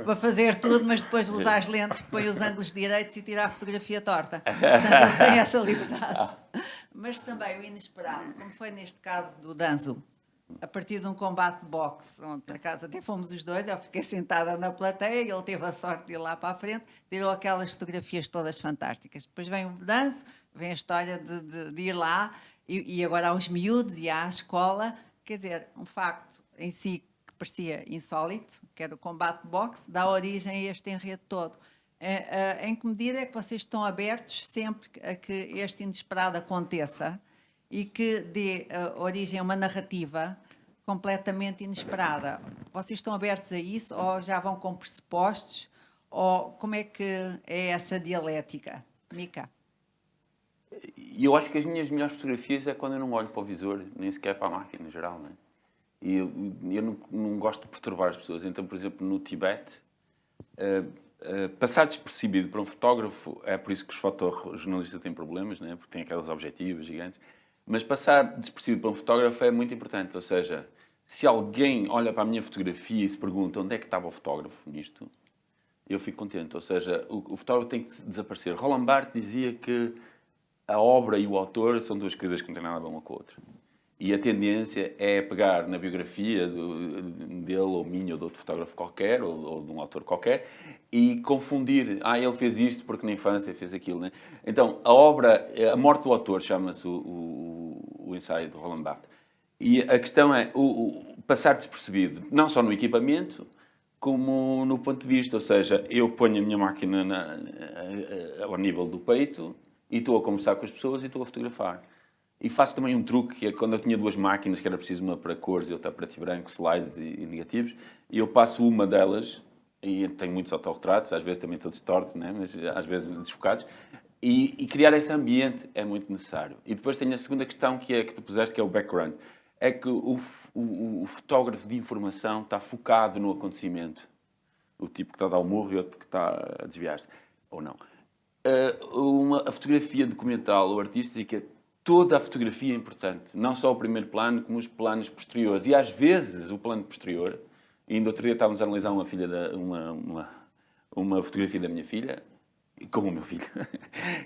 para fazer tudo, mas depois usa as lentes, põe os ângulos direitos e tira a fotografia torta. Portanto, ele tem essa liberdade. Mas também o inesperado, como foi neste caso do Danzo, a partir de um combate de boxe, onde por acaso até fomos os dois, eu fiquei sentada na plateia e ele teve a sorte de ir lá para a frente, tirou aquelas fotografias todas fantásticas. Depois vem o danço, vem a história de ir lá, e agora há os miúdos e há a escola. Quer dizer, um facto em si que parecia insólito, que era o combate de boxe, dá origem a este enredo todo. Em que medida é que vocês estão abertos sempre a que este inesperado aconteça e que dê origem a uma narrativa completamente inesperada? Vocês estão abertos a isso ou já vão com pressupostos? Ou como é que é essa dialética? Mica? E eu acho que as minhas melhores fotografias é quando eu não olho para o visor, nem sequer para a máquina, em geral, não é? E eu não gosto de perturbar as pessoas. Então, por exemplo, no Tibete, passar despercebido para um fotógrafo, é por isso que os fotojornalistas têm problemas, não é? Porque têm aquelas objetivas gigantes. Mas passar despercebido para um fotógrafo é muito importante. Ou seja, se alguém olha para a minha fotografia e se pergunta onde é que estava o fotógrafo nisto, eu fico contente. Ou seja, o fotógrafo tem que desaparecer. Roland Barthes dizia que a obra e o autor são duas coisas que não têm nada a ver uma com a outra. E a tendência é pegar na biografia dele, ou minha, ou de outro fotógrafo qualquer, ou de um autor qualquer, e confundir. Ele fez isto porque na infância fez aquilo, né? Então, a obra, A Morte do Autor, chama-se o ensaio de Roland Barthes. E a questão é passar despercebido, não só no equipamento, como no ponto de vista. Ou seja, eu ponho a minha máquina ao nível do peito e estou a conversar com as pessoas e estou a fotografar. E faço também um truque, que é quando eu tinha duas máquinas, que era preciso uma para cores e outra para preto e branco, slides e negativos, e eu passo uma delas, e tenho muitos autorretratos, às vezes também todos tortos, né? Mas às vezes desfocados, e criar esse ambiente é muito necessário. E depois tenho a segunda questão, que tu puseste, que é o background. É que o fotógrafo de informação está focado no acontecimento. O tipo que está a dar o murro e outro que está a desviar-se. Ou não. A fotografia documental ou artística, toda a fotografia é importante. Não só o primeiro plano, como os planos posteriores. E às vezes o plano posterior, e ainda outro dia estávamos a analisar uma fotografia da minha filha, com o meu filho.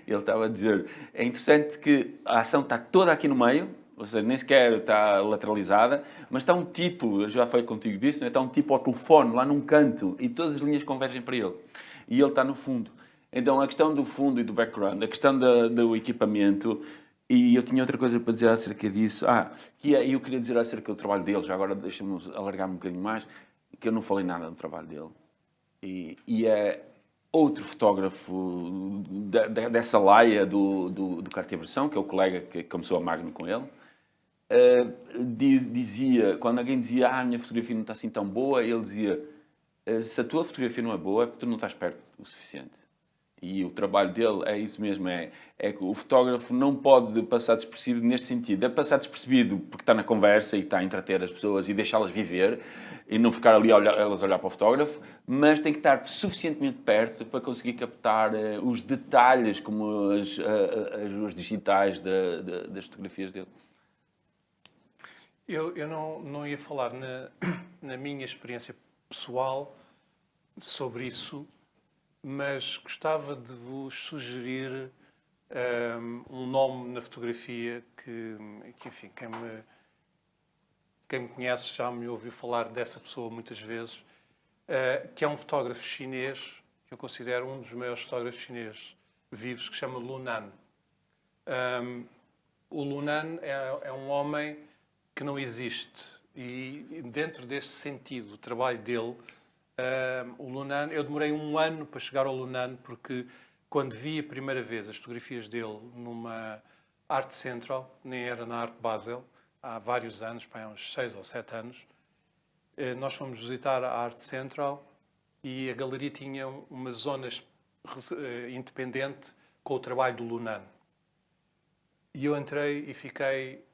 Ele estava a dizer, é interessante que a ação está toda aqui no meio, ou seja, nem sequer está lateralizada, mas está um tipo, eu já falei contigo disso, né? Está um tipo ao telefone, lá num canto, e todas as linhas convergem para ele. E ele está no fundo. Então, a questão do fundo e do background, a questão do equipamento, e eu tinha outra coisa para dizer acerca disso, eu queria dizer acerca do trabalho dele, já agora deixa-me alargar um bocadinho mais, que eu não falei nada do trabalho dele. E é outro fotógrafo dessa laia do Cartier-Bresson, que é o colega que começou a Magno com ele, dizia, quando alguém dizia, a minha fotografia não está assim tão boa, ele dizia, se a tua fotografia não é boa, é porque tu não estás perto o suficiente. E o trabalho dele é isso mesmo, é que o fotógrafo não pode passar despercebido neste sentido. É passar despercebido porque está na conversa e está a entreter as pessoas e deixá-las viver e não ficar ali elas a olhar para o fotógrafo, mas tem que estar suficientemente perto para conseguir captar os detalhes, como as ruas digitais das fotografias dele. Eu não ia falar na minha experiência pessoal sobre isso, mas gostava de vos sugerir um nome na fotografia que enfim, quem me conhece já me ouviu falar dessa pessoa muitas vezes, que é um fotógrafo chinês, que eu considero um dos maiores fotógrafos chineses vivos, que se chama Lu Nan. O Lu Nan é um homem que não existe. E dentro desse sentido, o trabalho dele, o Lu Nan, eu demorei 1 ano para chegar ao Lu Nan, porque quando vi a primeira vez as fotografias dele numa Art Central, nem era na Art Basel, há vários anos, há uns 6 ou 7 anos, nós fomos visitar a Art Central e a galeria tinha uma zona independente com o trabalho do Lu Nan. E eu entrei e fiquei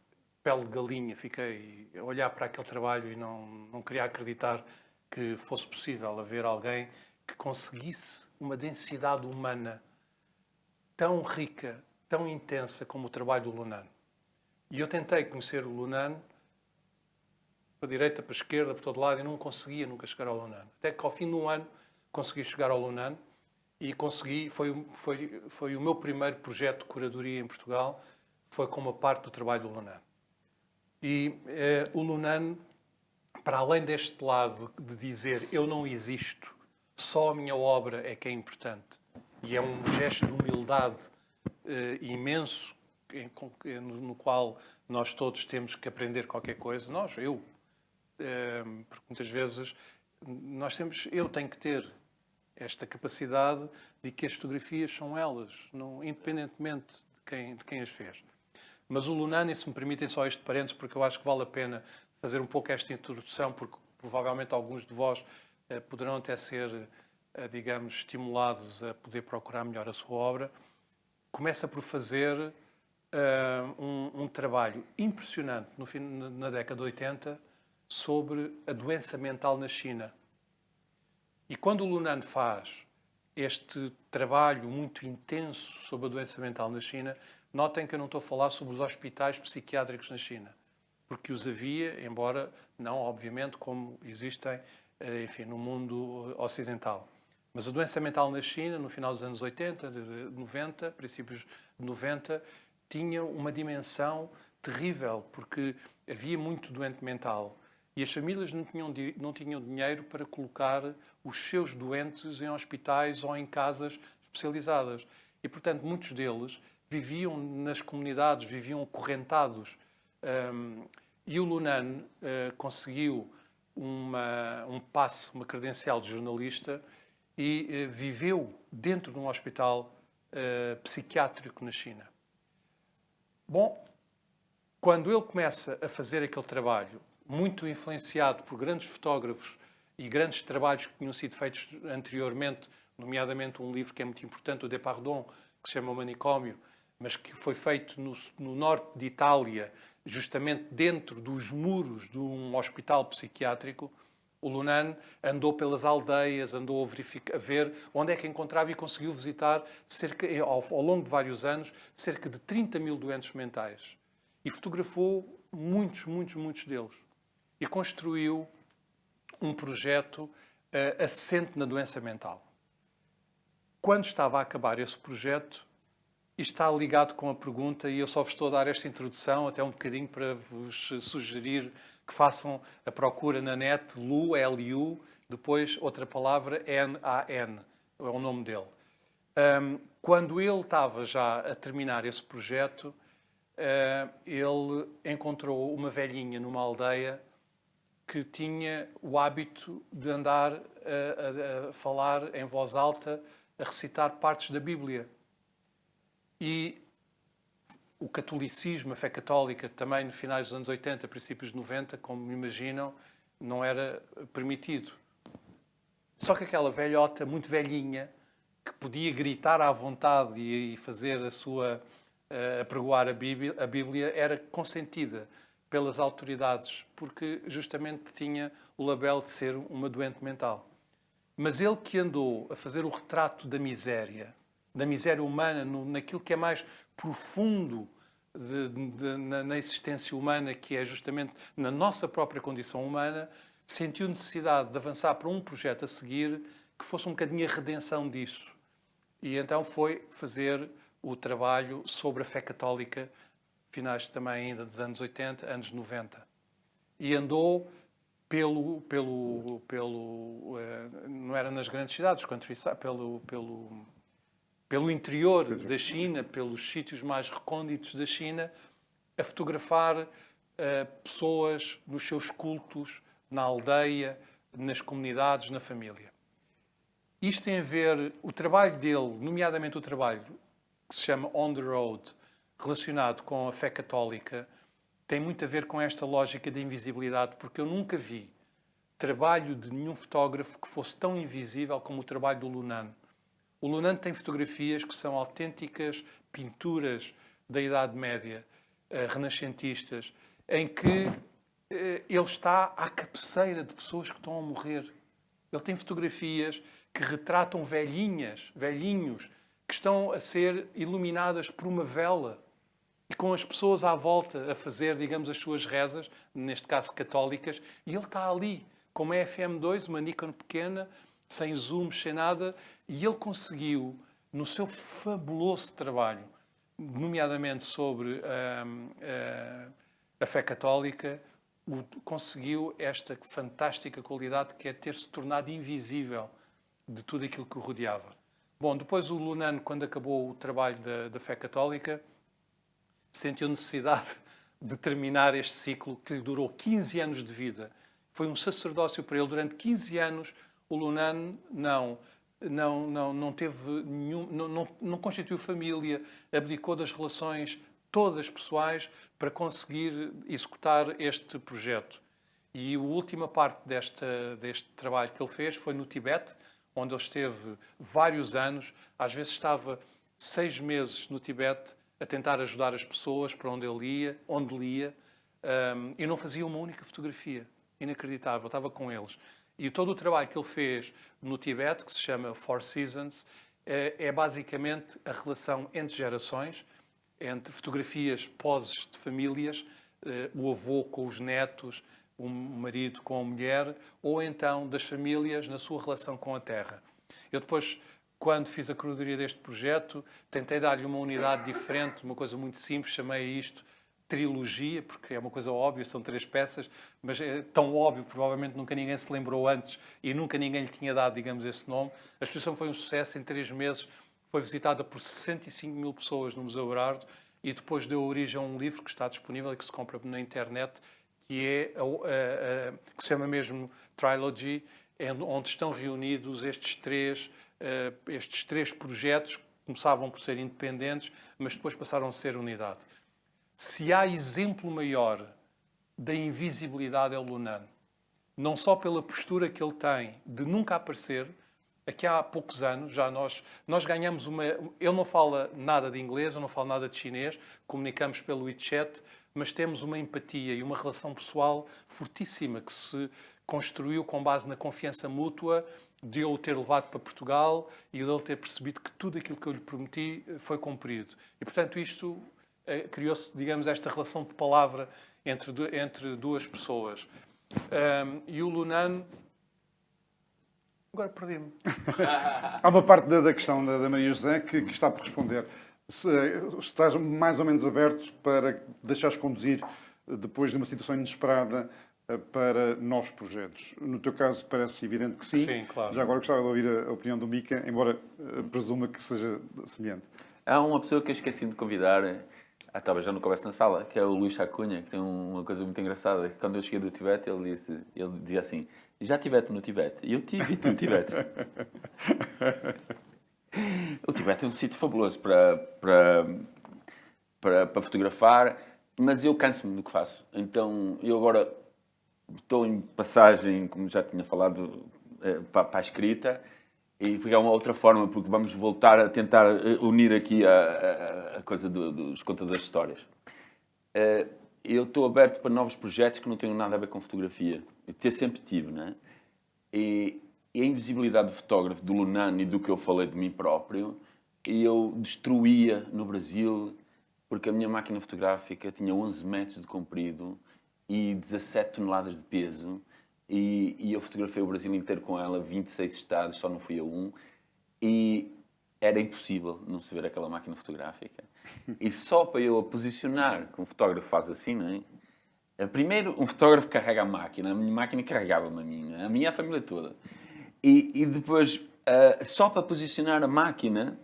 pele de galinha, fiquei a olhar para aquele trabalho e não queria acreditar que fosse possível haver alguém que conseguisse uma densidade humana tão rica, tão intensa como o trabalho do Lu Nan. E eu tentei conhecer o Lu Nan para a direita, para a esquerda, por todo lado, e não conseguia nunca chegar ao Lu Nan. Até que ao fim de 1 ano consegui chegar ao Lu Nan e consegui, foi o meu primeiro projeto de curadoria em Portugal, foi como parte do trabalho do Lu Nan. E o Lu Nan, para além deste lado de dizer eu não existo, só a minha obra é que é importante, e é um gesto de humildade imenso, no qual nós todos temos que aprender qualquer coisa, porque muitas vezes eu tenho que ter esta capacidade de que as fotografias são elas, independentemente de quem as fez. Mas o Lu Nan, se me permitem só este parênteses, porque eu acho que vale a pena fazer um pouco esta introdução, porque provavelmente alguns de vós poderão até ser, digamos, estimulados a poder procurar melhor a sua obra. Começa por fazer um trabalho impressionante na década de 80 sobre a doença mental na China. E quando o Lu Nan faz este trabalho muito intenso sobre a doença mental na China, notem que eu não estou a falar sobre os hospitais psiquiátricos na China, porque os havia, embora não, obviamente, como existem, enfim, no mundo ocidental. Mas a doença mental na China, no final dos anos 80, 90, princípios de 90, tinha uma dimensão terrível, porque havia muito doente mental e as famílias não tinham dinheiro para colocar os seus doentes em hospitais ou em casas especializadas. E, portanto, muitos deles viviam nas comunidades, viviam acorrentados. E o Lu Nan conseguiu um passe, uma credencial de jornalista e viveu dentro de um hospital psiquiátrico na China. Bom, quando ele começa a fazer aquele trabalho, muito influenciado por grandes fotógrafos e grandes trabalhos que tinham sido feitos anteriormente, nomeadamente um livro que é muito importante, o Depardon, que se chama O Manicômio, mas que foi feito no norte de Itália, justamente dentro dos muros de um hospital psiquiátrico, o Lu Nan andou pelas aldeias, andou a ver onde é que encontrava e conseguiu visitar, ao longo de vários anos, cerca de 30 mil doentes mentais. E fotografou muitos deles. E construiu um projeto assente na doença mental. Quando estava a acabar esse projeto, isto está ligado com a pergunta, e eu só vos estou a dar esta introdução, até um bocadinho para vos sugerir que façam a procura na net, Lu, L-U, depois outra palavra, N-A-N, é o nome dele. Quando ele estava já a terminar esse projeto, ele encontrou uma velhinha numa aldeia que tinha o hábito de andar a falar em voz alta, a recitar partes da Bíblia. E o catolicismo, a fé católica, também no finais dos anos 80, princípios de 90, como me imaginam, não era permitido. Só que aquela velhota, muito velhinha, que podia gritar à vontade e fazer apregoar a Bíblia, era consentida pelas autoridades, porque justamente tinha o label de ser uma doente mental. Mas ele que andou a fazer o retrato da miséria humana, naquilo que é mais profundo na existência humana, que é justamente na nossa própria condição humana, sentiu necessidade de avançar para um projeto a seguir que fosse um bocadinho a redenção disso. E então foi fazer o trabalho sobre a fé católica, finais também ainda dos anos 80, anos 90. E andou não era nas grandes cidades, pelo interior da China, pelos sítios mais recônditos da China, a fotografar pessoas nos seus cultos, na aldeia, nas comunidades, na família. Isto tem a ver, o trabalho dele, nomeadamente o trabalho que se chama On the Road, relacionado com a fé católica, tem muito a ver com esta lógica de invisibilidade, porque eu nunca vi trabalho de nenhum fotógrafo que fosse tão invisível como o trabalho do Lunan. O Lunan tem fotografias que são autênticas pinturas da Idade Média, renascentistas, em que ele está à cabeceira de pessoas que estão a morrer. Ele tem fotografias que retratam velhinhos, que estão a ser iluminadas por uma vela e com as pessoas à volta a fazer, digamos, as suas rezas, neste caso católicas, e ele está ali, com uma FM2, uma Nikon pequena, sem zoom, sem nada, e ele conseguiu, no seu fabuloso trabalho, nomeadamente sobre a fé católica, conseguiu esta fantástica qualidade que é ter-se tornado invisível de tudo aquilo que o rodeava. Bom, depois o Lunan, quando acabou o trabalho da fé católica, sentiu necessidade de terminar este ciclo que lhe durou 15 anos de vida. Foi um sacerdócio para ele. Durante 15 anos, o Lunan não teve não constituiu família, abdicou das relações todas pessoais para conseguir executar este projeto. E a última parte deste trabalho que ele fez foi no Tibete, onde ele esteve vários anos, às vezes estava 6 meses no Tibete a tentar ajudar as pessoas para onde lia, e não fazia uma única fotografia. Inacreditável, estava com eles. E todo o trabalho que ele fez no Tibete, que se chama Four Seasons, é basicamente a relação entre gerações, entre fotografias, poses de famílias, o avô com os netos, o marido com a mulher, ou então das famílias na sua relação com a terra. Eu depois, quando fiz a curadoria deste projeto, tentei dar-lhe uma unidade diferente, uma coisa muito simples, chamei isto trilogia, porque é uma coisa óbvia, são 3 peças, mas é tão óbvio, provavelmente nunca ninguém se lembrou antes e nunca ninguém lhe tinha dado, digamos, esse nome. A exposição foi um sucesso, em 3 meses foi visitada por 65 mil pessoas no Museu Berardo e depois deu origem a um livro que está disponível e que se compra na internet, que se chama mesmo Trilogy, onde estão reunidos estes três projetos que começavam por ser independentes, mas depois passaram a ser unidade. Se há exemplo maior da invisibilidade é o Lunan. Não só pela postura que ele tem de nunca aparecer. Aqui há poucos anos, já nós ganhamos uma... Ele não fala nada de inglês, eu não falo nada de chinês, comunicamos pelo WeChat, mas temos uma empatia e uma relação pessoal fortíssima que se construiu com base na confiança mútua de eu o ter levado para Portugal e de ele ter percebido que tudo aquilo que eu lhe prometi foi cumprido. E, portanto, isto... criou-se, digamos, esta relação de palavra entre duas pessoas. E o Lunan... Agora perdi-me. Há uma parte da questão da Maria José que está por responder. Se estás mais ou menos aberto para deixares conduzir, depois de uma situação inesperada, para novos projetos. No teu caso, parece evidente que sim. Sim, claro. Já agora gostava de ouvir a opinião do Mica, embora presuma que seja semelhante. Há uma pessoa que eu esqueci de convidar... talvez já não coubesse na sala, que é o Luís Chacunha, que tem uma coisa muito engraçada. Quando eu cheguei do Tibete, ele dizia assim: já estiveste no Tibete? E eu tive, e tu, Tibete? O Tibete é um sítio fabuloso para fotografar, mas eu canso-me do que faço. Então, eu agora estou em passagem, como já tinha falado, para a escrita, E pegar uma outra forma, porque vamos voltar a tentar unir aqui a coisa dos contadores de histórias. Eu estou aberto para novos projetos que não tenham nada a ver com fotografia. Eu sempre tive, não é? E a invisibilidade do fotógrafo, do Lunano e do que eu falei de mim próprio, eu destruía no Brasil, porque a minha máquina fotográfica tinha 11 metros de comprido e 17 toneladas de peso. E eu fotografei o Brasil inteiro com ela, 26 estados, só não fui a um. E era impossível não se ver aquela máquina fotográfica. E só para eu a posicionar, que um fotógrafo faz assim, não é? Primeiro, um fotógrafo carrega a máquina minha máquina carregava-me a minha e a família toda. E depois, só para posicionar a máquina,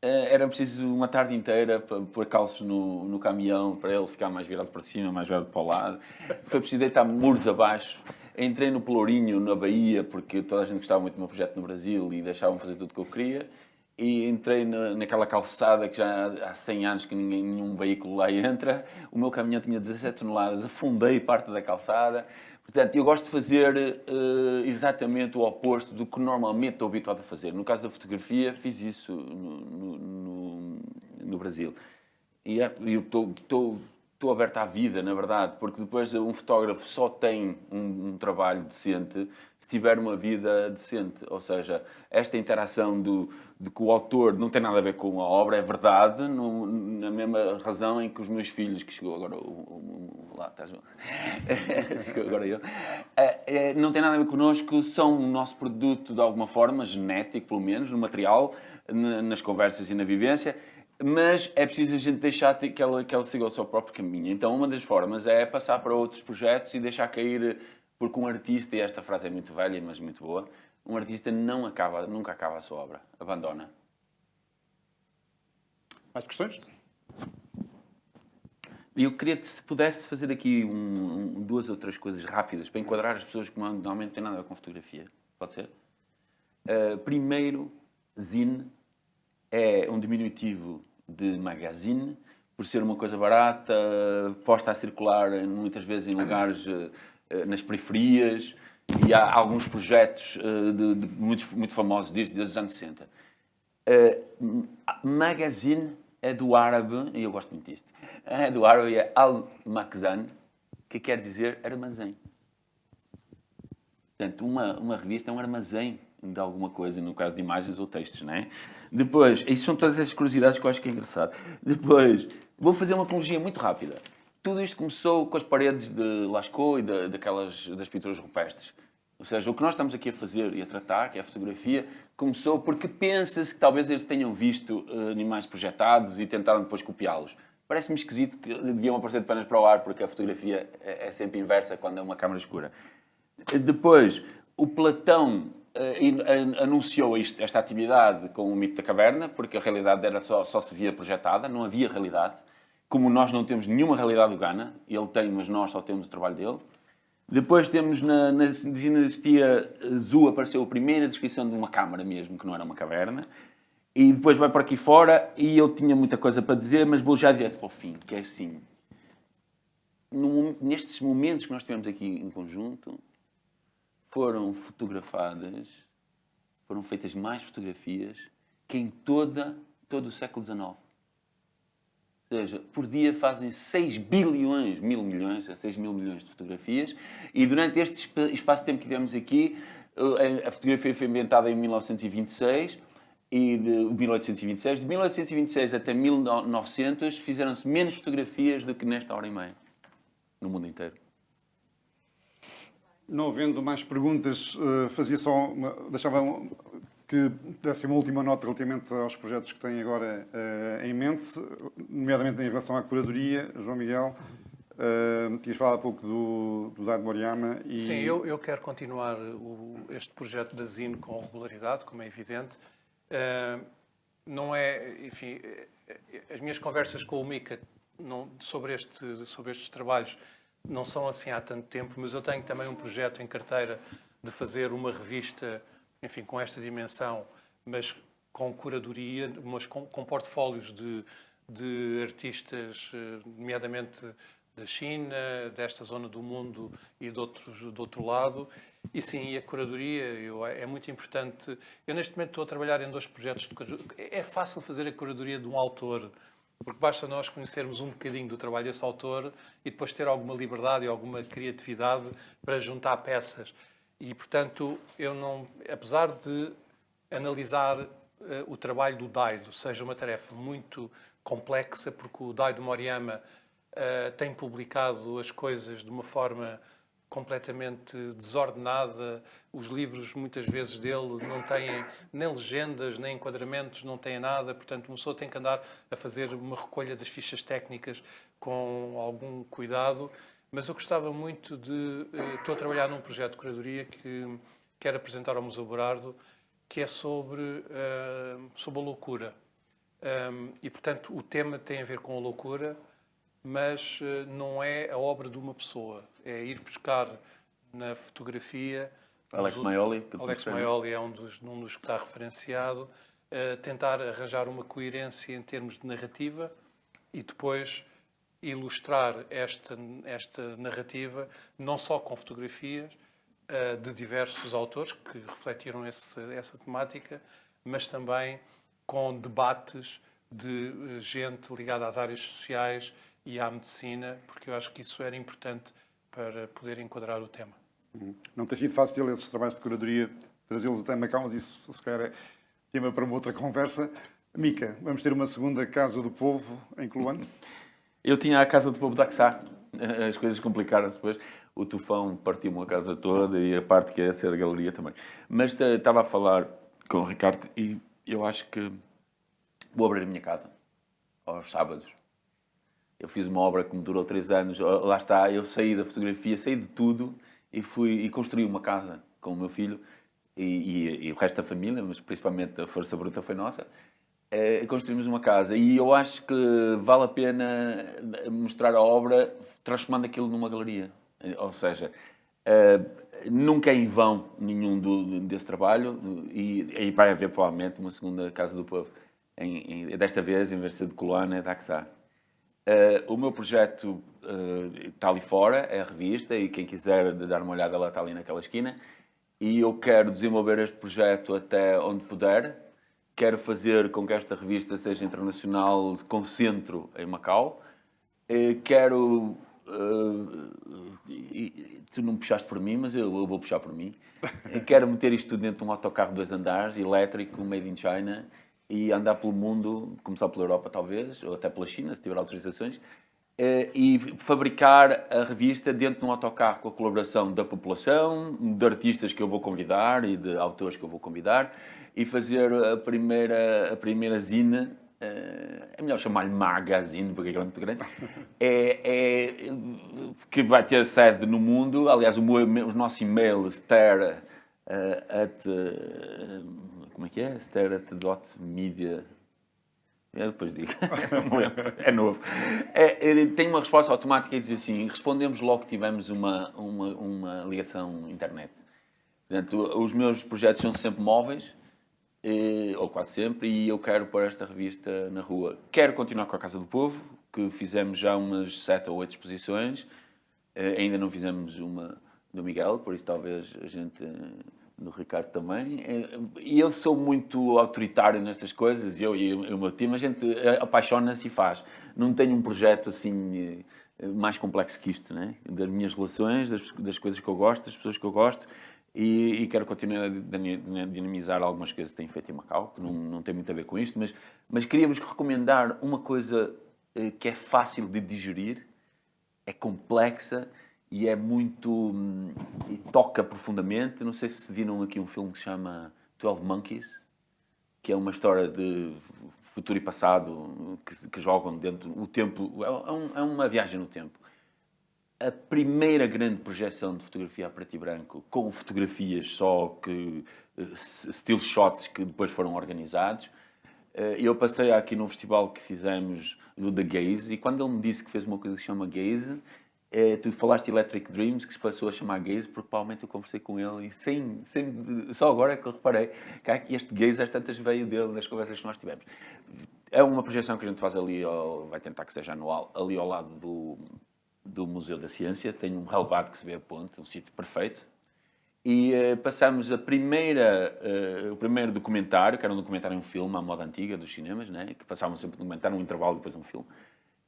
era preciso uma tarde inteira para pôr calços no caminhão, para ele ficar mais virado para cima, mais virado para o lado. Foi preciso deitar muros abaixo. Entrei no Pelourinho, na Bahia, porque toda a gente gostava muito do meu projeto no Brasil e deixavam fazer tudo o que eu queria. E entrei naquela calçada que já há 100 anos que nenhum veículo lá entra. O meu caminhão tinha 17 toneladas, afundei parte da calçada. Portanto, eu gosto de fazer exatamente o oposto do que normalmente estou habituado a fazer. No caso da fotografia, fiz isso no Brasil. E eu estou aberto à vida, na verdade, porque depois um fotógrafo só tem um trabalho decente se tiver uma vida decente. Ou seja, esta interação de que o autor não tem nada a ver com a obra é verdade, na mesma razão em que os meus filhos, que chegou agora lá, estás chegou agora eu, não tem nada a ver connosco, são o nosso produto de alguma forma, genético pelo menos, no material, nas conversas e na vivência, mas é preciso a gente deixar que ela siga o seu próprio caminho. Então, uma das formas é passar para outros projetos e deixar cair, porque um artista, e esta frase é muito velha, mas muito boa, um artista nunca acaba a sua obra, abandona. Mais questões? Eu queria que se pudesse fazer aqui duas ou três coisas rápidas para enquadrar as pessoas que normalmente não têm nada a ver com fotografia. Pode ser? Primeiro, zine é um diminutivo de magazine, por ser uma coisa barata, posta a circular muitas vezes em lugares nas periferias, e há alguns projetos muito famosos desde os anos 60. Magazine é do árabe, e eu gosto muito disto, é do árabe, é al-makzan, que quer dizer armazém. Portanto, uma revista é um armazém de alguma coisa, no caso de imagens ou textos, não é? Depois, isso são todas essas curiosidades que eu acho que é engraçado. Depois, vou fazer uma cronologia muito rápida. Tudo isto começou com as paredes de Lascaux e das pinturas rupestres. Ou seja, o que nós estamos aqui a fazer e a tratar, que é a fotografia, começou porque pensa-se que talvez eles tenham visto animais projetados e tentaram depois copiá-los. Parece-me esquisito que deviam aparecer de pernas para o ar, porque a fotografia é sempre inversa quando é uma câmara escura. Depois, o Platão anunciou esta atividade com o mito da caverna, porque a realidade era só se via projetada, não havia realidade. Como nós não temos nenhuma realidade do Gana, ele tem, mas nós só temos o trabalho dele. Depois temos, na dinastia Zhou, apareceu a primeira descrição de uma câmara mesmo, que não era uma caverna. E depois vai por aqui fora, e eu tinha muita coisa para dizer, mas vou já direto para o fim, que é assim. Nestes momentos que nós tivemos aqui em conjunto, foram feitas mais fotografias que em todo o século XIX. Ou seja, por dia fazem 6 bilhões, 6 mil milhões de fotografias, e durante este espaço de tempo que tivemos aqui, a fotografia foi inventada em 1926, de 1826 até 1900 fizeram-se menos fotografias do que nesta hora e meia, no mundo inteiro. Não havendo mais perguntas, deixava que desse uma última nota relativamente aos projetos que têm agora em mente, nomeadamente em relação à curadoria. João Miguel, tinhas falado há pouco do Dado Moriyama. Sim, eu quero continuar este projeto da zine com regularidade, como é evidente. Não é, enfim, as minhas conversas com o Mica sobre estes trabalhos não são assim há tanto tempo, mas eu tenho também um projeto em carteira de fazer uma revista, enfim, com esta dimensão, mas com curadoria, mas com portfólios de artistas, nomeadamente da China, desta zona do mundo e de outros, do outro lado. E sim, e a curadoria é muito importante. Eu neste momento estou a trabalhar em 2 projetos de curadoria. É fácil fazer a curadoria de um autor, porque basta nós conhecermos um bocadinho do trabalho desse autor e depois ter alguma liberdade e alguma criatividade para juntar peças. E, portanto, eu não, apesar de analisar o trabalho do Daido seja uma tarefa muito complexa, porque o Daido Moriyama tem publicado as coisas de uma forma completamente desordenada. Os livros, muitas vezes, dele não têm nem legendas, nem enquadramentos, não têm nada. Portanto, uma pessoa tem que andar a fazer uma recolha das fichas técnicas com algum cuidado. Mas eu gostava muito de... Estou a trabalhar num projeto de curadoria que quero apresentar ao Museu Berardo, que é sobre a loucura. E, portanto, o tema tem a ver com a loucura, mas não é a obra de uma pessoa. É ir buscar na fotografia... Alex Maioli. Alex Maioli é um dos que está referenciado. Tentar arranjar uma coerência em termos de narrativa e depois ilustrar esta narrativa não só com fotografias de diversos autores que refletiram essa temática, mas também com debates de gente ligada às áreas sociais e à medicina, porque eu acho que isso era importante para poder enquadrar o tema. Não tem sido fácil esses trabalhos de curadoria, trazê-los até Macau, mas isso se calhar é tema para uma outra conversa. Mica, vamos ter uma segunda Casa do Povo em Coluane? Eu tinha a Casa do Povo de Axá. As coisas complicaram-se depois. O tufão partiu-me a casa toda e a parte que ia ser a galeria também. Mas estava a falar com o Ricardo e eu acho que vou abrir a minha casa aos sábados. Eu fiz uma obra que me durou 3 anos. Lá está, eu saí da fotografia, saí de tudo e construí uma casa com o meu filho e o resto da família, mas principalmente a força bruta foi nossa. Construímos uma casa e eu acho que vale a pena mostrar a obra transformando aquilo numa galeria. Ou seja, nunca é em vão nenhum desse trabalho e vai haver provavelmente uma segunda Casa do Povo. Desta vez, em vez de ser de Coluane, é de Axá. O meu projeto está ali fora, é a revista, e quem quiser dar uma olhada, ela está ali naquela esquina. E eu quero desenvolver este projeto até onde puder. Quero fazer com que esta revista seja internacional, com centro em Macau. Quero... tu não puxaste por mim, mas eu vou puxar por mim. Quero meter isto tudo dentro de um autocarro de 2 andares, elétrico, made in China, e andar pelo mundo, começar pela Europa talvez, ou até pela China, se tiver autorizações, e fabricar a revista dentro de um autocarro com a colaboração da população, de artistas que eu vou convidar e de autores que eu vou convidar, e fazer a primeira zine, é melhor chamar-lhe magazine, porque é muito grande, que vai ter sede no mundo. Aliás, o nosso e-mail, como é que é? stare@media. Eu depois digo, não lembro, é novo. Tem uma resposta automática e diz assim: respondemos logo que tivemos uma ligação internet. Portanto, os meus projetos são sempre móveis, ou quase sempre, e eu quero pôr esta revista na rua. Quero continuar com a Casa do Povo, que fizemos já umas 7 ou 8 exposições. Ainda não fizemos uma do Miguel, por isso talvez a gente... do Ricardo também. E eu sou muito autoritário nestas coisas, eu e o meu time, a gente apaixona-se e faz. Não tenho um projeto assim mais complexo que isto, né? Das minhas relações, das coisas que eu gosto, das pessoas que eu gosto, e quero continuar a dinamizar algumas coisas que tenho feito em Macau, que não tem muito a ver com isto, mas queria-vos recomendar uma coisa que é fácil de digerir, é complexa, e é muito... e toca profundamente. Não sei se viram aqui um filme que se chama 12 Monkeys, que é uma história de futuro e passado que jogam dentro do tempo. É uma viagem no tempo. A primeira grande projeção de fotografia a preto e branco, com fotografias só, still shots que depois foram organizados. Eu passei aqui num festival que fizemos do The Gaze, e quando ele me disse que fez uma coisa que se chama Gaze, tu falaste Electric Dreams, que se passou a chamar Gaze, porque provavelmente eu conversei com ele e só agora é que eu reparei que este Gaze às tantas veio dele, das conversas que nós tivemos. É uma projeção que a gente faz ali, vai tentar que seja anual, ali ao lado do Museu da Ciência, tem um relevado que se vê a ponte, um sítio perfeito. E passamos o primeiro documentário, que era um documentário, um filme à moda antiga dos cinemas, né? Que passavam sempre um documentário, um intervalo, depois um filme.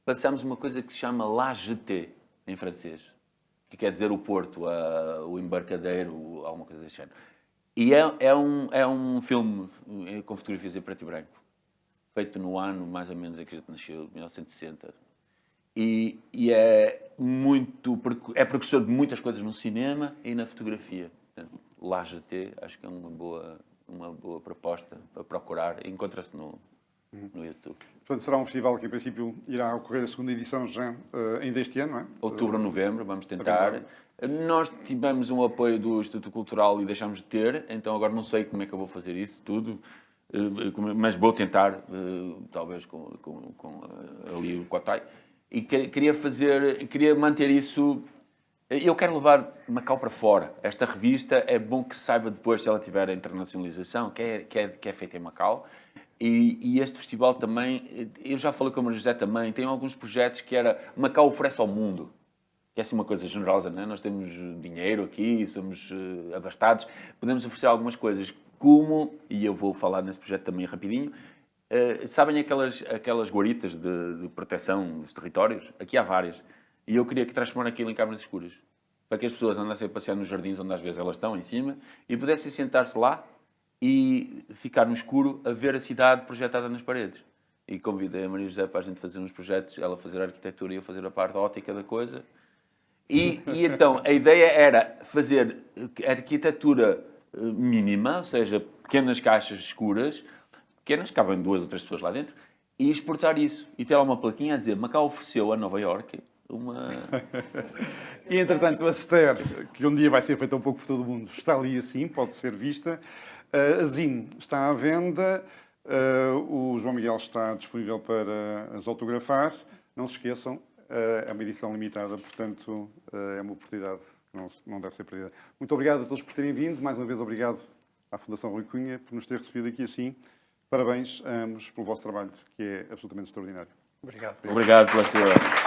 Passamos uma coisa que se chama La Jetée, em francês, que quer dizer o porto, o embarcadeiro, alguma coisa desse género. E é um filme com fotografias em preto e branco, feito no ano, mais ou menos, em que a gente nasceu, 1960. E é precursor de muitas coisas no cinema e na fotografia. Portanto, La Jetée, acho que é uma boa proposta para procurar. Encontra-se no YouTube. Portanto, será um festival que, em princípio, irá ocorrer a segunda edição já ainda este ano, não é? Outubro ou novembro, vamos tentar. Nós tivemos um apoio do Instituto Cultural e deixámos de ter, então agora não sei como é que eu vou fazer isso tudo, mas vou tentar, talvez com ali o Cotai. E queria manter isso. Eu quero levar Macau para fora. Esta revista é bom que se saiba depois, se ela tiver a internacionalização, que é feita em Macau. E este festival também, eu já falei com a Maria José também, tem alguns projetos que Macau oferece ao mundo. Que é assim uma coisa generosa, não é? Nós temos dinheiro aqui, somos abastados, podemos oferecer algumas coisas, como, e eu vou falar nesse projeto também rapidinho, sabem aquelas guaritas de proteção dos territórios? Aqui há várias. E eu queria que transformar aquilo em câmaras escuras, para que as pessoas andassem a passear nos jardins onde às vezes elas estão, em cima, e pudessem sentar-se lá e ficar no escuro a ver a cidade projetada nas paredes. E convidei a Maria José para a gente fazer uns projetos, ela fazer a arquitetura e eu fazer a parte óptica da coisa. E então, a ideia era fazer arquitetura mínima, ou seja, pequenas caixas escuras, pequenas, cabem 2 ou 3 pessoas lá dentro, e exportar isso. E ter lá uma plaquinha a dizer: Macau ofereceu a Nova Iorque uma... E, entretanto, a Ster, que um dia vai ser feita um pouco por todo o mundo, está ali assim, pode ser vista. A Zine está à venda. O João Miguel está disponível para as autografar. Não se esqueçam, é uma edição limitada, portanto, é uma oportunidade que não deve ser perdida. Muito obrigado a todos por terem vindo. Mais uma vez, obrigado à Fundação Rui Cunha por nos ter recebido aqui assim. Parabéns a ambos pelo vosso trabalho, que é absolutamente extraordinário. Obrigado. Obrigado pela sua...